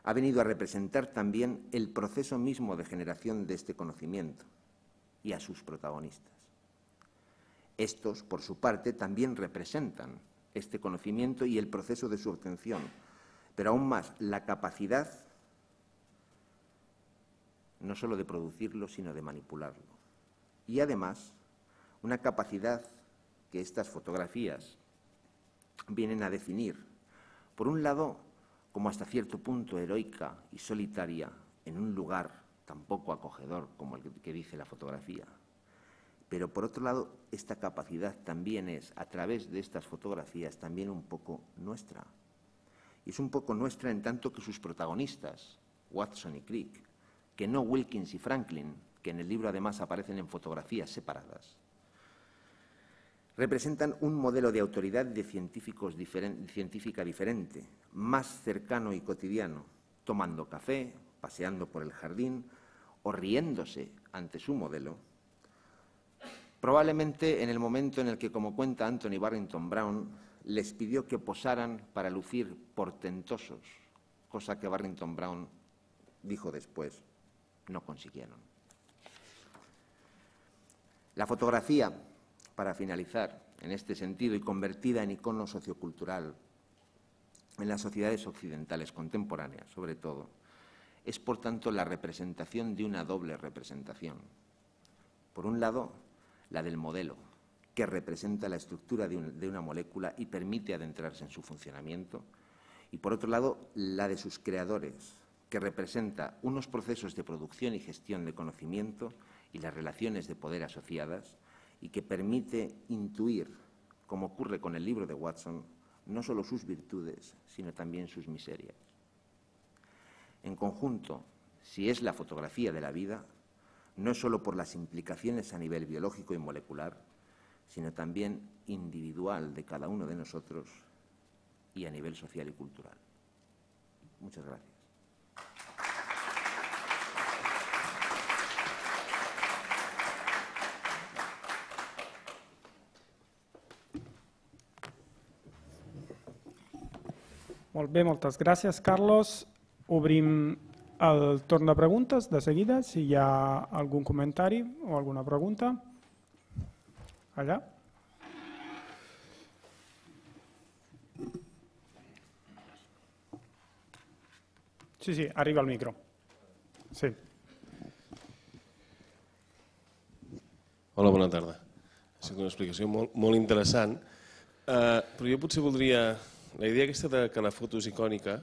ha venido a representar también el proceso mismo de generación de este conocimiento y a sus protagonistas. Estos, por su parte, también representan este conocimiento y el proceso de su obtención, pero aún más la capacidad no solo de producirlo, sino de manipularlo. Y además, una capacidad que estas fotografías vienen a definir, por un lado, como hasta cierto punto heroica y solitaria en un lugar tan poco acogedor como el que dice la fotografía. Pero, por otro lado, esta capacidad también es, a través de estas fotografías, también un poco nuestra. Y es un poco nuestra en tanto que sus protagonistas, Watson y Crick, que no Wilkins y Franklin, que en el libro además aparecen en fotografías separadas, representan un modelo de autoridad de científica diferente, más cercano y cotidiano, tomando café, paseando por el jardín o riéndose ante su modelo. Probablemente en el momento en el que, como cuenta Anthony Barrington Brown, les pidió que posaran para lucir portentosos, cosa que Barrington Brown dijo después, no consiguieron. La fotografía, para finalizar, en este sentido, y convertida en icono sociocultural en las sociedades occidentales contemporáneas, sobre todo, es, por tanto, la representación de una doble representación. Por un lado, la del modelo, que representa la estructura de una molécula y permite adentrarse en su funcionamiento, y, por otro lado, la de sus creadores, que representa unos procesos de producción y gestión de conocimiento y las relaciones de poder asociadas, y que permite intuir, como ocurre con el libro de Watson, no solo sus virtudes, sino también sus miserias. En conjunto, si es la fotografía de la vida, no es solo por las implicaciones a nivel biológico y molecular, sino también individual de cada uno de nosotros y a nivel social y cultural. Muchas gracias. Molt bé, moltes gràcies, Carlos. Obrim el torn de preguntes de seguida, si hi ha algun comentari o alguna pregunta. Allà. Sí, arriba el micro. Sí. Hola, bona tarda. Ha sigut una explicació molt interessant, però jo potser voldria... La idea aquesta que la foto és icònica,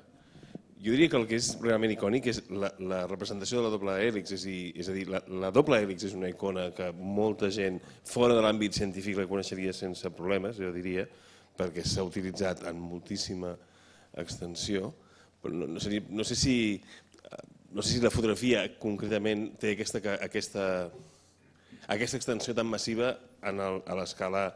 jo diria que el que és realment icònic és la representació de la doble hèlix, és a dir, la doble hèlix és una icona que molta gent fora de l'àmbit científic la coneixeria sense problemes, jo diria, perquè s'ha utilitzat en moltíssima extensió, però no sé si la fotografia concretament té aquesta extensió tan massiva a l'escala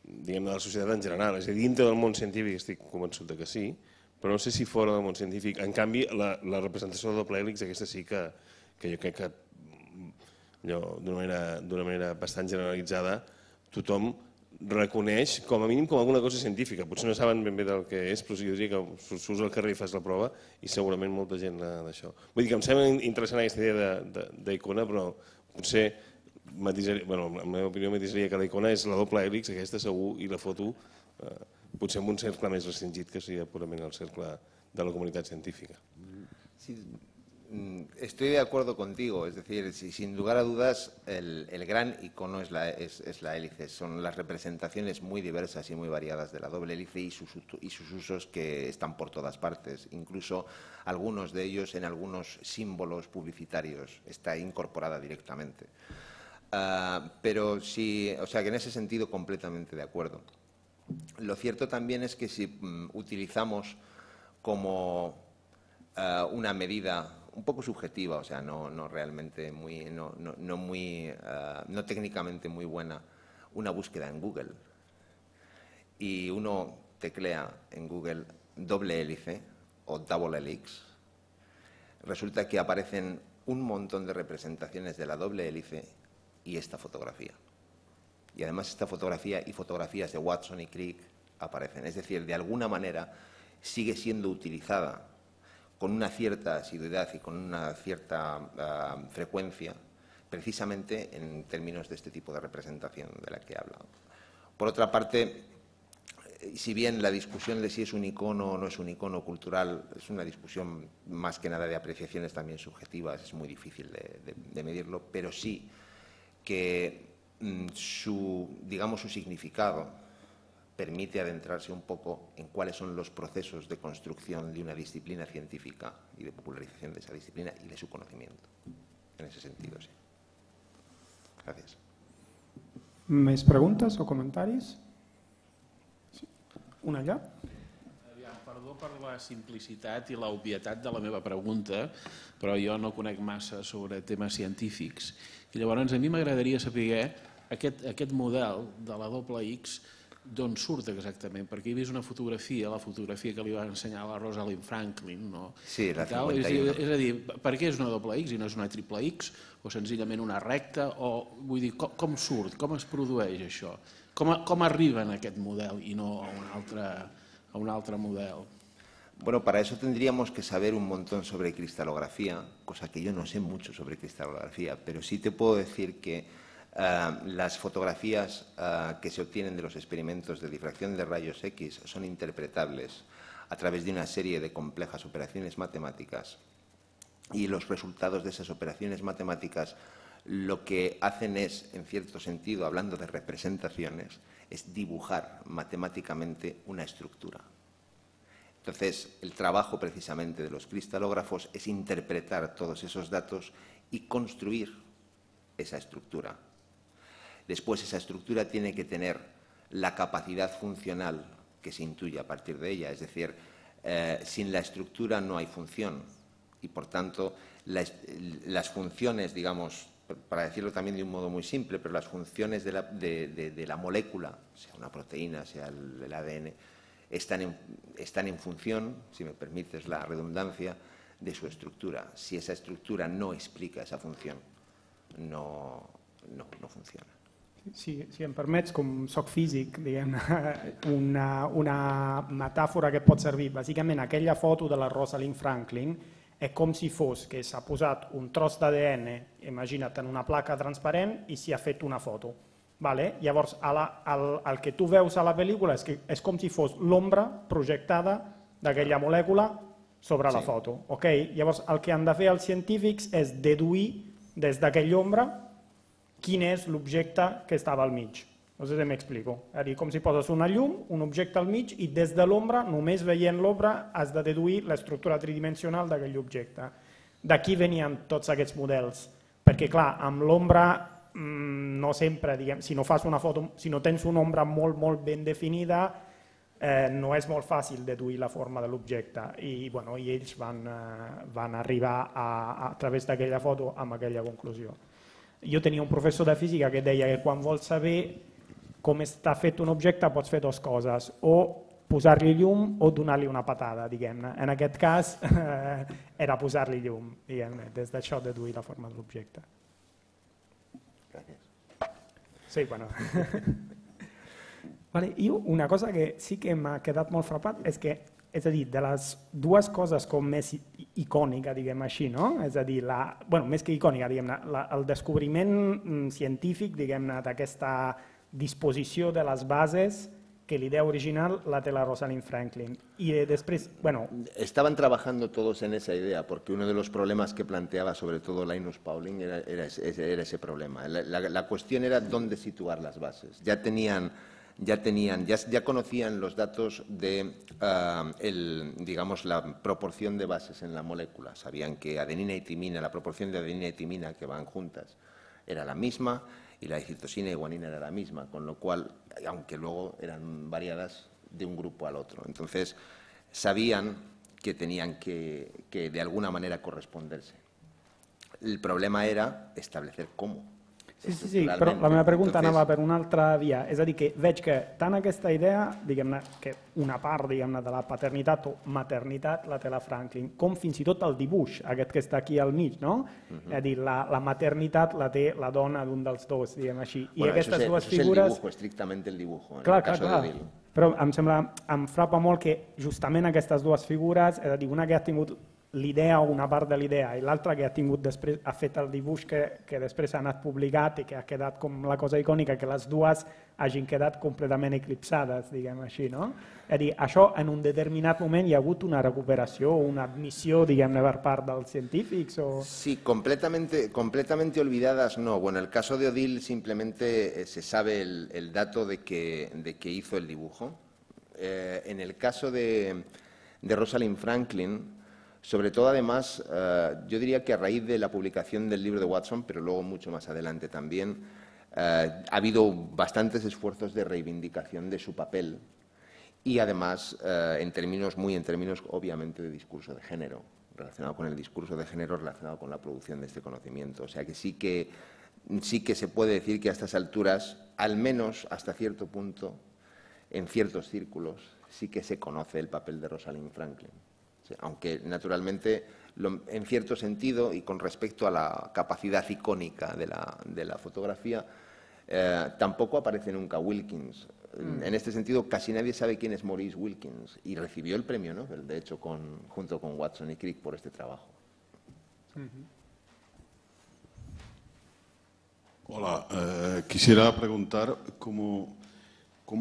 de la societat en general. És a dir, dintre del món científic estic convençut que sí, però no sé si fora del món científic. En canvi, la representació de doble hèlix, aquesta sí que jo crec que d'una manera bastant generalitzada tothom reconeix com a mínim com alguna cosa científica. Potser no saben ben bé del que és, però jo diria que surts al carrer i fas la prova i segurament molta gent d'això. Vull dir que em sembla interessant aquesta idea d'icona, però potser en la meva opinió matisaria que la icona és la doble hèlix, aquesta segur, i la foto potser en un cercle més restringit que seria purament el cercle de la comunitat científica. Sí, estoy de acuerdo contigo, es decir, sin lugar a dudas el gran icono es la hélice, son las representaciones muy diversas y muy variadas de la doble hélice y sus usos que están por todas partes, incluso algunos de ellos en algunos símbolos publicitarios, está incorporada directamente. Pero sí, o sea que en ese sentido completamente de acuerdo. Lo cierto también es que si utilizamos como una medida un poco subjetiva, o sea, no realmente muy, no técnicamente muy buena, una búsqueda en Google. Y uno teclea en Google doble hélice o double helix, resulta que aparecen un montón de representaciones de la doble hélice y esta fotografía. Y además esta fotografía y fotografías de Watson y Crick aparecen. Es decir, de alguna manera sigue siendo utilizada con una cierta asiduidad y con una cierta frecuencia, precisamente en términos de este tipo de representación de la que he hablado. Por otra parte, si bien la discusión de si es un icono o no es un icono cultural es una discusión más que nada de apreciaciones también subjetivas, es muy difícil de medirlo, pero sí que su significado permite adentrarse un poco en cuáles son los procesos de construcción de una disciplina científica y de popularización de esa disciplina y de su conocimiento. En ese sentido, sí. Gràcies. Més preguntes o comentaris? Sí. Una allà? Perdó per la simplicitat i l'obvietat de la meva pregunta, però jo no conec massa sobre temes científics. I llavors a mi m'agradaria saber aquest model de la doble X d'on surt exactament, perquè he vist una fotografia, la fotografia que li va ensenyar la Rosalind Franklin, no? Sí, la 51. És a dir, per què és una doble X i no és una triple X, o senzillament una recta, o vull dir, com surt, com es produeix això? Com arriben a aquest model i no a un altre model? Bueno, para eso tendríamos que saber un montón sobre cristalografía, cosa que yo no sé mucho sobre cristalografía, pero sí te puedo decir que las fotografías que se obtienen de los experimentos de difracción de rayos X son interpretables a través de una serie de complejas operaciones matemáticas y los resultados de esas operaciones matemáticas lo que hacen es, en cierto sentido, hablando de representaciones, es dibujar matemáticamente una estructura. Entonces, el trabajo precisamente de los cristalógrafos es interpretar todos esos datos y construir esa estructura. Después, esa estructura tiene que tener la capacidad funcional que se intuye a partir de ella. Es decir, sin la estructura no hay función y, por tanto, las funciones, digamos, para decirlo también de un modo muy simple, pero las funciones de la molécula, sea una proteína, sea el ADN, están en función, si me permites la redundancia, de su estructura. Si esa estructura no explica esa función, no funciona. Si em permets, com soc físic, una metàfora que pot servir, bàsicament aquella foto de la Rosalind Franklin és com si fos que s'ha posat un tros d'ADN, imagina't, en una placa transparent i s'hi ha fet una foto. Llavors, el que tu veus a la pel·lícula és com si fos l'ombra projectada d'aquella molècula sobre la foto. Llavors, el que han de fer els científics és deduir des d'aquella ombra quin és l'objecte que estava al mig. No sé si m'explico. És dir, com si poses una llum, un objecte al mig, i des de l'ombra, només veient l'ombra, has de deduir l'estructura tridimensional d'aquell objecte. D'aquí venien tots aquests models. Perquè, clar, amb l'ombra no sempre, si no fas una foto, si no tens una ombra molt, molt ben definida, no és molt fàcil deduir la forma de l'objecte. I ells van arribar a través d'aquella foto amb aquella conclusió. Jo tenia un professor de física que deia que quan vols saber com està fet un objecte pots fer dues coses, o posar-li llum o donar-li una patada, diguem-ne. En aquest cas era posar-li llum, diguem-ne, des d'això deduir la forma de l'objecte. Gràcies. Sí, bueno. I una cosa que sí que m'ha quedat molt frapat és que, és a dir, de les dues coses com més icònica, diguem així, no? És a dir, més que icònica, diguem-ne, el descobriment científic, diguem-ne, d'aquesta disposició de les bases, que l'idea original la té la Rosalind Franklin. Y después, bueno... Estaban trabajando todos en esa idea, porque uno de los problemas que planteaba sobre todo Linus Pauling era ese problema. La cuestión era dónde situar las bases. Ya conocían los datos de digamos, la proporción de bases en la molécula. Sabían que adenina y timina, la proporción de adenina y timina que van juntas era la misma, y la de citosina y guanina era la misma, con lo cual, aunque luego eran variadas de un grupo al otro. Entonces, sabían que tenían que de alguna manera corresponderse. El problema era establecer cómo. Sí, però la meva pregunta anava per una altra via, és a dir, que veig que tant aquesta idea, diguem-ne, que una part, diguem-ne, de la paternitat o maternitat la té la Franklin, com fins i tot el dibuix, aquest que està aquí al mig, no? És a dir, la maternitat la té la dona d'un dels dos, diguem així. I aquestes dues figures... Eso es el dibujo, estrictamente el dibujo, en clar, el caso de Odile. Però em frapa molt que justament aquestes dues figures, és a dir, una que ha tingut l'idea o una part de l'idea i l'altra que ha fet el dibuix que després ha anat publicat i que ha quedat com la cosa icònica, que les dues hagin quedat completament eclipsades, diguem així, no? És a dir, això en un determinat moment hi ha hagut una recuperació o una admissió, diguem-ne, per part dels científics? O... Sí, completamente olvidadas no. Bueno, en el caso de Odile simplemente se sabe el dato de que hizo el dibujo. En el caso de Rosalind Franklin, sobre todo, además, yo diría que a raíz de la publicación del libro de Watson, pero luego mucho más adelante también, ha habido bastantes esfuerzos de reivindicación de su papel y, además, en términos obviamente de discurso de género, relacionado con el discurso de género, relacionado con la producción de este conocimiento. O sea que sí que se puede decir que a estas alturas, al menos hasta cierto punto, en ciertos círculos, sí que se conoce el papel de Rosalind Franklin. Aunque, naturalmente, en cierto sentido y con respecto a la capacidad icónica de la fotografía, tampoco aparece nunca Wilkins. En este sentido, casi nadie sabe quién es Maurice Wilkins y recibió el premio Nobel, de hecho, junto con Watson y Crick por este trabajo. Hola, quisiera preguntar cómo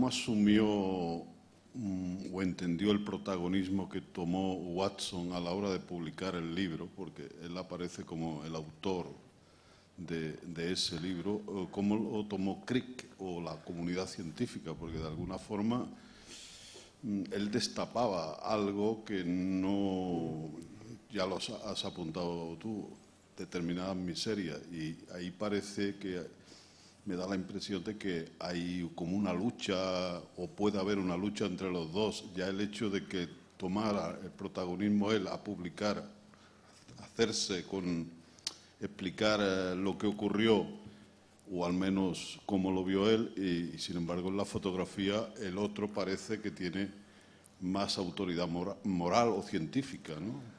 asumió o entendió el protagonismo que tomó Watson a la hora de publicar el libro, porque él aparece como el autor de ese libro. ¿Cómo lo tomó Crick o la comunidad científica? Porque de alguna forma él destapaba algo que no, ya lo has apuntado tú, determinadas miserias, y ahí parece que me da la impresión de que hay como una lucha, o puede haber una lucha entre los dos. Ya el hecho de que tomara el protagonismo él a publicar, hacerse con explicar lo que ocurrió, o al menos cómo lo vio él, y sin embargo en la fotografía el otro parece que tiene más autoridad moral o científica, ¿no?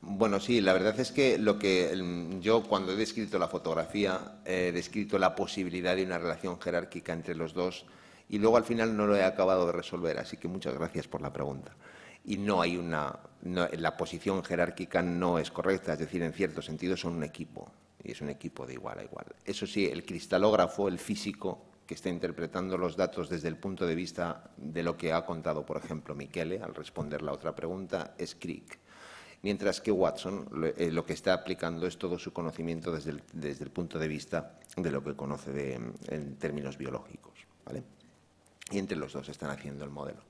Bueno, sí, la verdad es que yo cuando he descrito la fotografía he descrito la posibilidad de una relación jerárquica entre los dos y luego al final no lo he acabado de resolver, así que muchas gracias por la pregunta. Y la posición jerárquica no es correcta, es decir, en cierto sentido son un equipo y es un equipo de igual a igual. Eso sí, el cristalógrafo, el físico que está interpretando los datos desde el punto de vista de lo que ha contado, por ejemplo, Michele al responder la otra pregunta, es Crick. Mientras que Watson lo que está aplicando es todo su conocimiento desde el punto de vista de lo que conoce en términos biológicos, ¿vale? Y entre los dos están haciendo el modelo.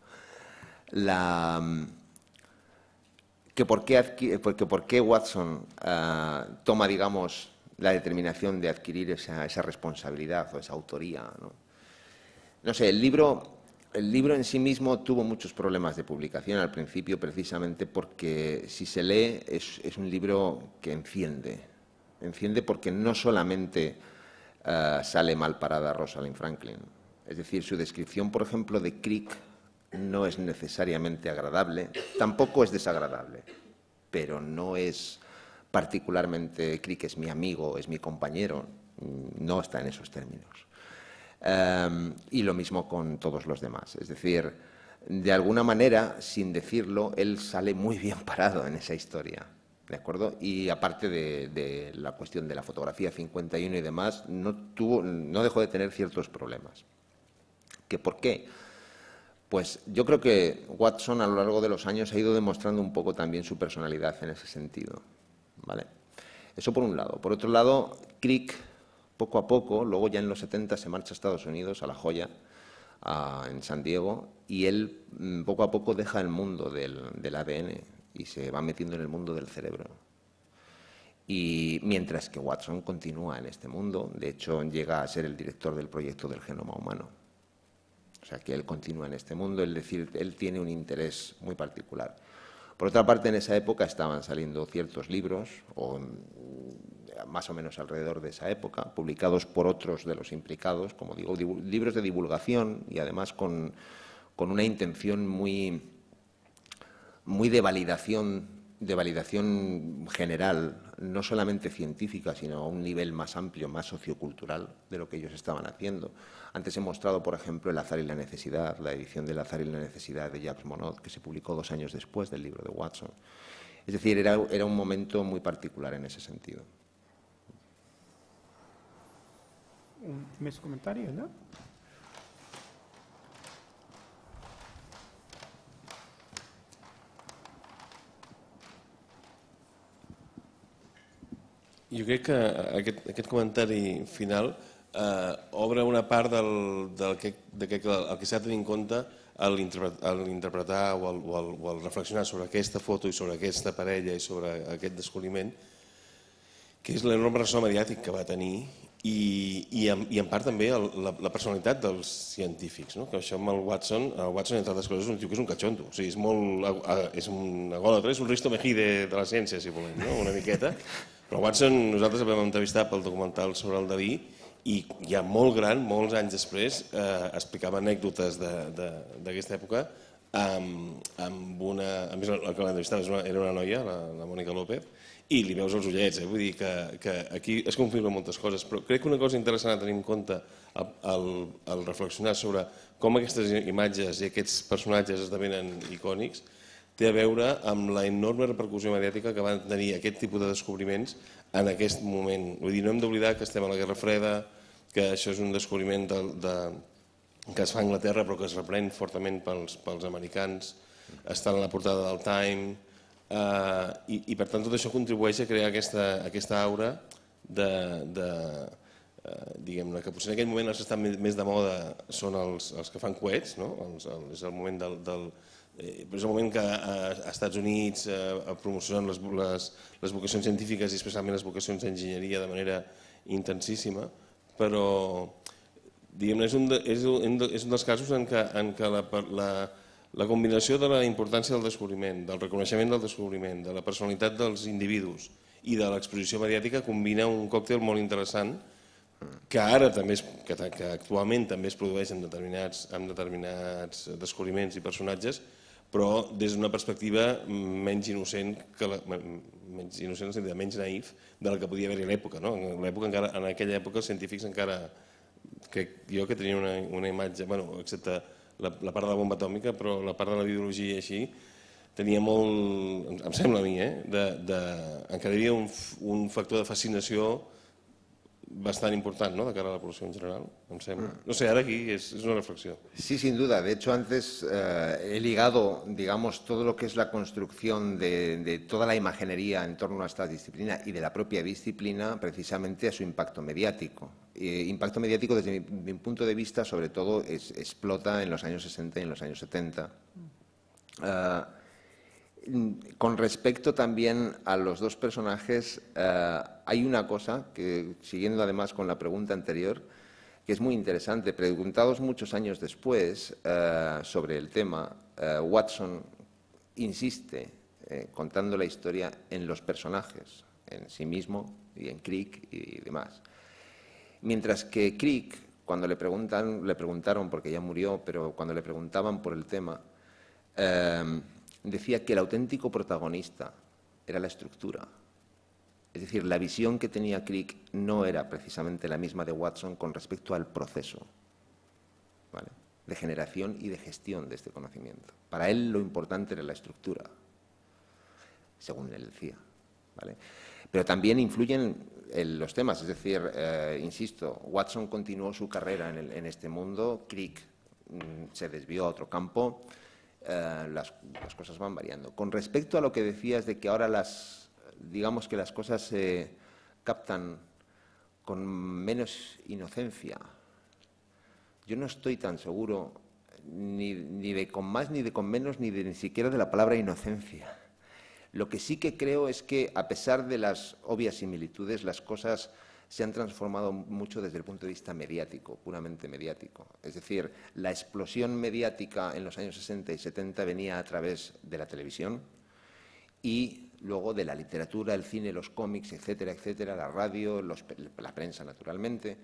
¿Por qué Watson toma, digamos, la determinación de adquirir esa responsabilidad o esa autoría, ¿no? No sé, el libro en sí mismo tuvo muchos problemas de publicación al principio, precisamente porque si se lee es un libro que enciende porque no solamente sale mal parada Rosalind Franklin. Es decir, su descripción, por ejemplo, de Crick no es necesariamente agradable, tampoco es desagradable, pero no es particularmente Crick es mi amigo, es mi compañero, no está en esos términos. Y lo mismo con todos los demás. Es decir, de alguna manera, sin decirlo, él sale muy bien parado en esa historia, ¿de acuerdo? Y aparte de la cuestión de la fotografía 51 y demás, no dejó de tener ciertos problemas. ¿Por qué? Pues yo creo que Watson a lo largo de los años ha ido demostrando un poco también su personalidad en ese sentido, ¿vale? Eso por un lado. Por otro lado, Crick, poco a poco, luego ya en los 70 se marcha a Estados Unidos, a La Joya, en San Diego, y él poco a poco deja el mundo del ADN y se va metiendo en el mundo del cerebro. Y mientras que Watson continúa en este mundo, de hecho llega a ser el director del proyecto del genoma humano. O sea que él continúa en este mundo, es decir, él tiene un interés muy particular. Por otra parte, en esa época estaban saliendo ciertos libros, más o menos alrededor de esa época, publicados por otros de los implicados, como digo, libros de divulgación y además con una intención muy de validación general, no solamente científica, sino a un nivel más amplio, más sociocultural de lo que ellos estaban haciendo. Antes he mostrado, por ejemplo, El azar y la necesidad, la edición del azar y la necesidad de Jacques Monod, que se publicó 2 años después del libro de Watson. Es decir, era un momento muy particular en ese sentido. Més comentaris, no? Jo crec que aquest comentari final obre una part del que s'ha de tenir en compte a l'interpretar o al reflexionar sobre aquesta foto i sobre aquesta parella i sobre aquest descobriment, que és l'enorme ressò mediàtic que va tenir i en part també la personalitat dels científics. Que això amb el Watson, entre altres coses, és un tio que és un catxondo. O sigui, és un egòlatra, és un Risto Mejide de la ciència, si volem, una miqueta. Però Watson, nosaltres el vam entrevistar pel documental sobre el Dalí i ja molt gran, molts anys després, explicava anècdotes d'aquesta època amb una... A més, el que l'entrevistava era una noia, la Mònica López, i li veus els ullets. Vull dir que aquí es confirmen moltes coses, però crec que una cosa interessant a tenir en compte al reflexionar sobre com aquestes imatges i aquests personatges esdevenen icònics té a veure amb la enorme repercussió mediàtica que van tenir aquest tipus de descobriments en aquest moment. Vull dir, no hem d'oblidar que estem a la Guerra Freda, que això és un descobriment que es fa a Anglaterra però que es reprèn fortament pels americans, estan a la portada del Time, i per tant tot això contribueix a crear aquesta aura diguem-ne, que potser en aquell moment els que estan més de moda són els que fan coets, és el moment però és el moment que als Estats Units promocionen les vocacions científiques i especialment les vocacions d'enginyeria de manera intensíssima, però és un dels casos en què la combinació de la importància del descobriment, del reconeixement del descobriment, de la personalitat dels individus i de l'exposició mediàtica combina un còctel molt interessant que ara també, que actualment també es produeix en determinats descobriments i personatges, però des d'una perspectiva menys innocent, menys naïf de la que podia haver-hi a l'època. En aquella època els científics encara, crec jo, que tenien una imatge, excepte la part de la bomba atòmica, però la part de la biologia i així, tenia molt, em sembla a mi, encara hi havia un factor de fascinació bastante important, ¿no?, de cara a la población en general, em sembla. No sé, ahora aquí es una reflexión. Sí, sin duda. De hecho, antes he ligado, digamos, todo lo que es la construcción de toda la imaginería en torno a esta disciplina y de la propia disciplina precisamente a su impacto mediático. Impacto mediático, desde mi punto de vista, sobre todo, explota en los años 60 y en los años 70. Con respecto también a los dos personajes, hay una cosa que, siguiendo además con la pregunta anterior, que es muy interesante. Preguntados muchos años después sobre el tema, Watson insiste, contando la historia, en los personajes, en sí mismo y en Crick y demás. Mientras que Crick, cuando le preguntaron, porque ya murió, pero cuando le preguntaban por el tema, decía que el auténtico protagonista era la estructura. Es decir, la visión que tenía Crick no era precisamente la misma de Watson con respecto al proceso, ¿vale?, de generación y de gestión de este conocimiento. Para él lo importante era la estructura, según él decía, ¿vale? Pero también influyen los temas, es decir, insisto, Watson continuó su carrera en este mundo, Crick se desvió a otro campo. Las cosas van variando. Con respecto a lo que decías de que ahora digamos que las cosas se captan con menos inocencia, yo no estoy tan seguro ni de con más, ni de con menos, ni siquiera de la palabra inocencia. Lo que sí que creo es que, a pesar de las obvias similitudes, las cosas se han transformado mucho desde el punto de vista mediático, puramente mediático. Es decir, la explosión mediática en los años 60 y 70 venía a través de la televisión y luego de la literatura, el cine, los cómics, etcétera, etcétera, la radio, la prensa, naturalmente.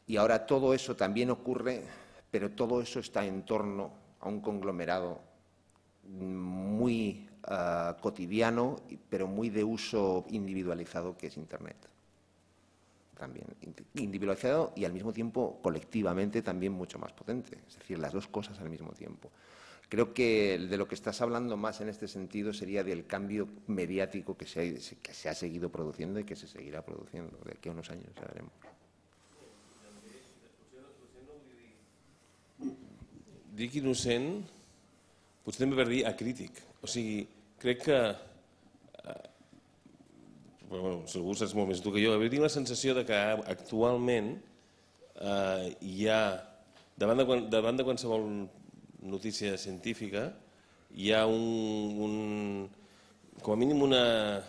Y ahora todo eso también ocurre, pero todo eso está en torno a un conglomerado muy cotidiano, pero muy de uso individualizado, que es Internet. También individualizado y al mismo tiempo colectivamente también mucho más potente. Es decir, las dos cosas al mismo tiempo. Creo que de lo que estás hablando más en este sentido sería del cambio mediático que se ha seguido produciendo y que se seguirá produciendo. De aquí a unos años ya veremos. Dic innocent, potser també per dir acrític. O sigui, crec que, segur saps molt més tu que jo, però tinc la sensació de que actualment hi ha, davant de qualsevol notícia científica, hi ha com a mínim una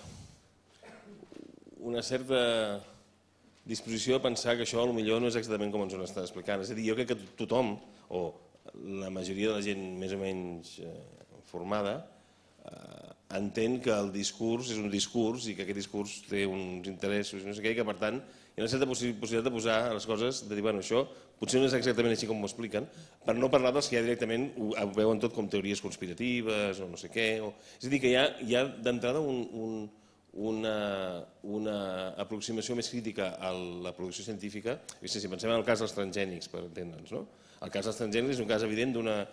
certa disposició a pensar que això potser no és exactament com ens ho està explicant. És a dir, jo crec que tothom, o la majoria de la gent més o menys formada, entén que el discurs és un discurs i que aquest discurs té uns interessos i no sé què, i que per tant hi ha una certa possibilitat de posar les coses, de dir, bueno, això potser no és exactament així com m'ho expliquen, per no parlar dels que ja directament ho veuen tot com teories conspiratives o no sé què. És a dir, que hi ha d'entrada una aproximació més crítica a la producció científica. Si pensem en el cas dels transgènics, per entendre'ns, no? El cas dels transgènics és un cas evident d'una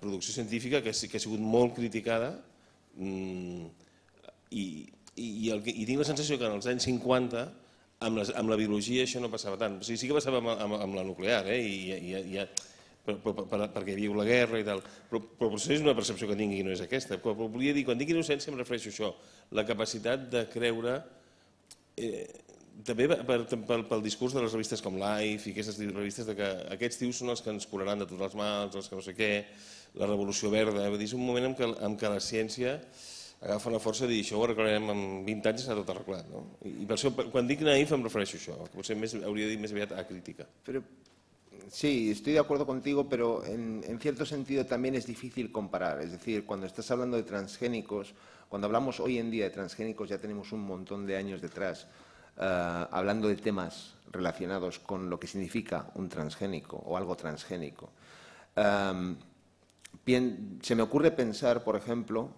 producció científica que ha sigut molt criticada i tinc la sensació que en els anys 50 amb la biologia això no passava tant. Sí que passava amb la nuclear, perquè hi havia la guerra i tal, però potser és una percepció que tingui i no és aquesta. Però volia dir, quan dic innocència em refereixo a això, la capacitat de creure, també pel discurs de les revistes com Life i aquestes revistes que aquests tios són els que ens curaran de tots els mals, els que no sé què, la revolució verda. És un moment en què la ciència agafa una força de dir això ho arreglarem en 20 anys i s'ha tot arreglat. I per això, quan dic naïf em refereixo a això, que potser hauria de dir més aviat a crítica. Sí, estoy de acuerdo contigo, pero en cierto sentido también es difícil comparar. Es decir, cuando estás hablando de transgénicos, cuando hablamos hoy en día de transgénicos ya tenemos un montón de años detrás hablando de temas relacionados con lo que significa un transgénico o algo transgénico. Se me ocurre pensar, por ejemplo,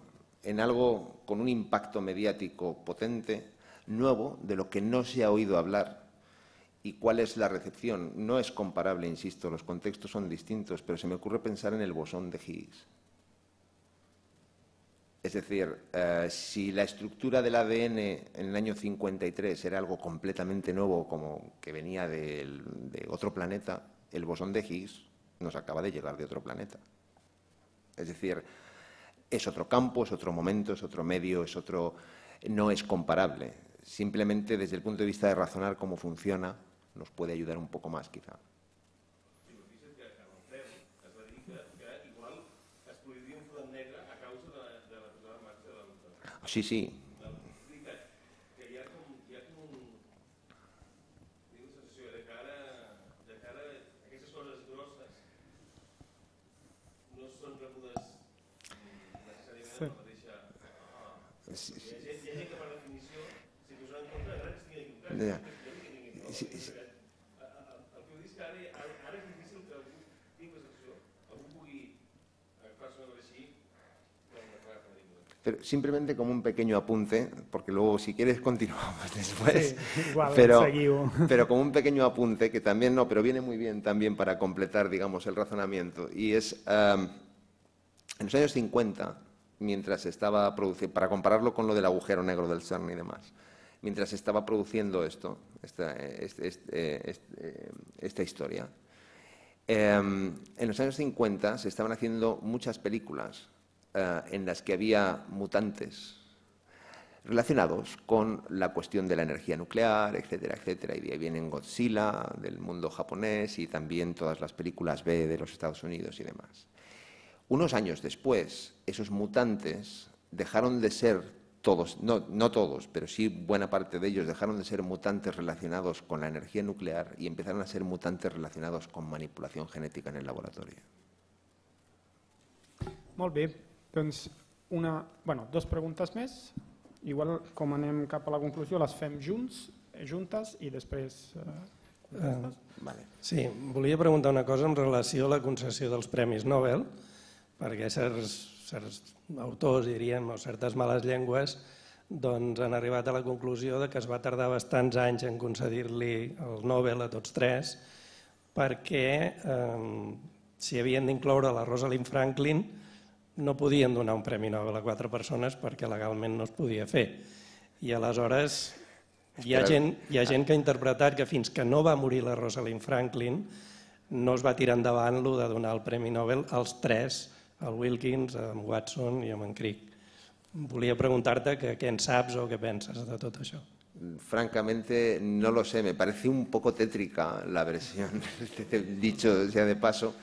en algo con un impacto mediático potente, nuevo, de lo que no se ha oído hablar. ¿Y cuál es la recepción? No es comparable, insisto, los contextos son distintos, pero se me ocurre pensar en el bosón de Higgs. Es decir, si la estructura del ADN en el año 53 era algo completamente nuevo, como que venía de otro planeta, el bosón de Higgs nos acaba de llegar de otro planeta. Es decir, es otro campo, es otro momento, es otro medio, no es comparable. Simplemente desde el punto de vista de razonar cómo funciona, nos puede ayudar un poco más, quizá. Sí, sí. Pero simplemente como un pequeño apunte, porque luego si quieres continuamos después, sí, igual, pero como un pequeño apunte que también pero viene muy bien también para completar, digamos, el razonamiento, y es en los años 50, mientras estaba produciendo, para compararlo con lo del agujero negro del CERN y demás, mientras estaba produciendo esta historia, en los años 50 se estaban haciendo muchas películas en las que había mutantes relacionados con la cuestión de la energía nuclear, etcétera, etcétera. Y de ahí vienen Godzilla, del mundo japonés, y también todas las películas B de los Estados Unidos y demás. Unos años después, esos mutantes dejaron de ser todos, no todos, pero sí buena parte de ellos dejaron de ser mutantes relacionados con la energía nuclear y empezaron a ser mutantes relacionados con manipulación genética en el laboratorio. Molt bé, doncs dos preguntes més. Igual, com anem cap a la conclusió, les fem juntes i després... Vale. Sí, volia preguntar una cosa en relació a la concessió dels Premis Nobel, perquè certs autors, diríem, o certes males llengües, doncs han arribat a la conclusió de que es va tardar bastants anys en concedir-li el Nobel a tots tres, perquè si havien d'incloure la Rosalind Franklin no podien donar un Premi Nobel a 4 persones perquè legalment no es podia fer. I aleshores hi ha gent que ha interpretat que fins que no va morir la Rosalind Franklin no es va tirar endavant el de donar el Premi Nobel als tres, al Wilkins, a Watson i a Crick. Volia preguntar-te què en saps o què penses de tot això. Francamente, no lo sé. Me parece un poco tétrica la versión, dicho sea de paso,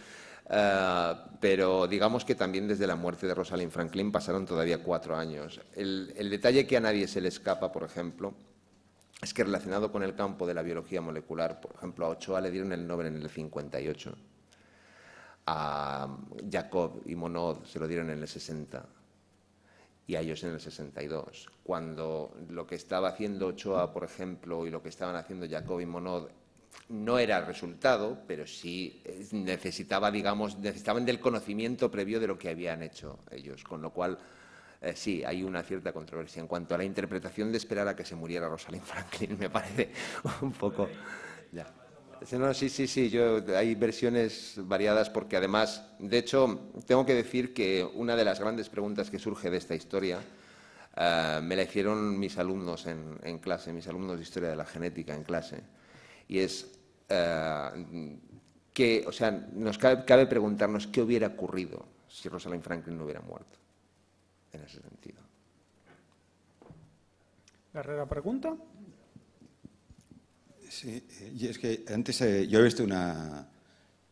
pero digamos que también desde la muerte de Rosalind Franklin pasaron todavía 4 años. El detalle que a nadie se le escapa, por ejemplo, es que relacionado con el campo de la biología molecular, por ejemplo, a Ochoa le dieron el Nobel en el 58, a Jacob y Monod se lo dieron en el 60 y a ellos en el 62, cuando lo que estaba haciendo Ochoa, por ejemplo, y lo que estaban haciendo Jacob y Monod no era el resultado, pero sí necesitaban del conocimiento previo de lo que habían hecho ellos, con lo cual sí, hay una cierta controversia. En cuanto a la interpretación de esperar a que se muriera Rosalind Franklin, me parece un poco... Ya. No, sí, hay versiones variadas porque además, de hecho, tengo que decir que una de las grandes preguntas que surge de esta historia me la hicieron mis alumnos en clase, mis alumnos de Historia de la Genética en clase, y es que, o sea, nos cabe preguntarnos qué hubiera ocurrido si Rosalind Franklin no hubiera muerto, en ese sentido. Darrera pregunta. Sí, y es que antes yo he visto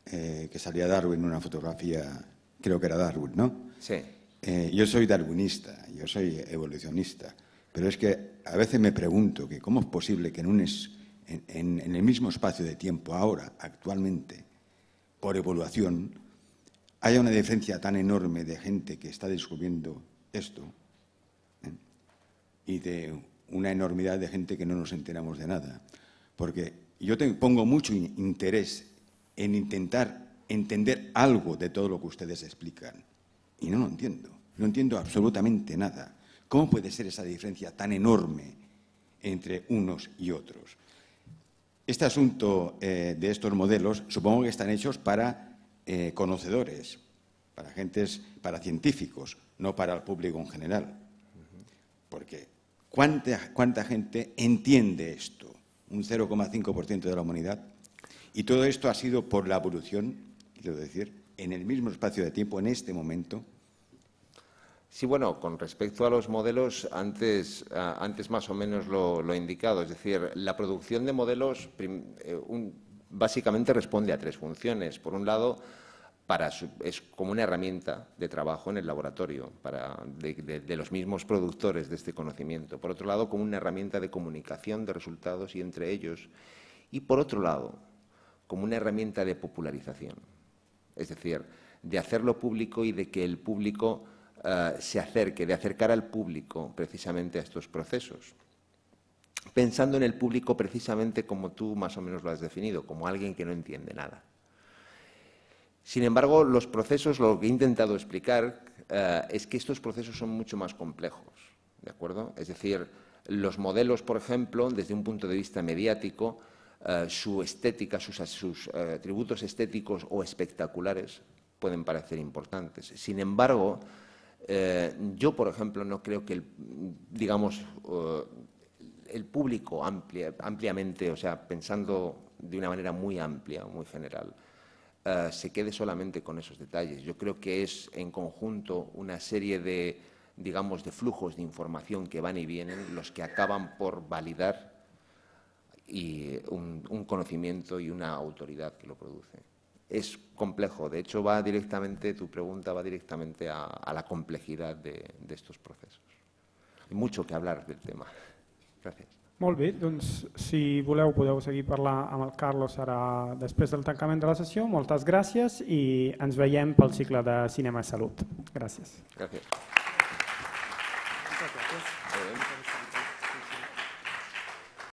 que salía Darwin, una fotografía, creo que era Darwin, ¿no? Sí. Yo soy darwinista, yo soy evolucionista, pero es que a veces me pregunto que cómo es posible que en el mismo espacio de tiempo, ahora, actualmente, por evolución, haya una diferencia tan enorme de gente que está descubriendo esto, y de una enormidad de gente que no nos enteramos de nada. Porque yo pongo mucho interés en intentar entender algo de todo lo que ustedes explican. Y no lo entiendo. No entiendo absolutamente nada. ¿Cómo puede ser esa diferencia tan enorme entre unos y otros? Este asunto de estos modelos supongo que están hechos para conocedores, para científicos, no para el público en general. Porque ¿cuánta gente entiende esto? Un 0,5% de la humanidad. Y todo esto ha sido por la evolución, quiero decir, en el mismo espacio de tiempo, en este momento. Sí, bueno, con respecto a los modelos, antes más o menos lo he indicado. Es decir, la producción de modelos básicamente responde a 3 funciones. Por un lado, es como una herramienta de trabajo en el laboratorio de los mismos productores de este conocimiento. Por otro lado, como una herramienta de comunicación de resultados y entre ellos. Y por otro lado, como una herramienta de popularización. Es decir, de hacerlo público y de que el público se acerque, de acercar al público precisamente a estos procesos. Pensando en el público precisamente como tú más o menos lo has definido, como alguien que no entiende nada. Sin embargo, los procesos, lo que he intentado explicar es que estos procesos son mucho más complejos, ¿de acuerdo? Es decir, los modelos, por ejemplo, desde un punto de vista mediático, su estética, sus atributos estéticos o espectaculares pueden parecer importantes. Sin embargo, yo, por ejemplo, no creo que el público ampliamente, o sea, pensando de una manera muy amplia, muy general, se quede solamente con esos detalles. Yo creo que es en conjunto una serie de flujos de información que van y vienen los que acaban por validar un conocimiento y una autoridad que lo produce. Es complejo, de hecho tu pregunta va directamente a la complejidad de estos procesos. Hay mucho que hablar del tema. Gracias. Molt bé, doncs si voleu podeu seguir parlar amb el Carlos ara després del tancament de la sessió. Moltes gràcies i ens veiem pel cicle de Cinema i Salut. Gràcies. Gràcies.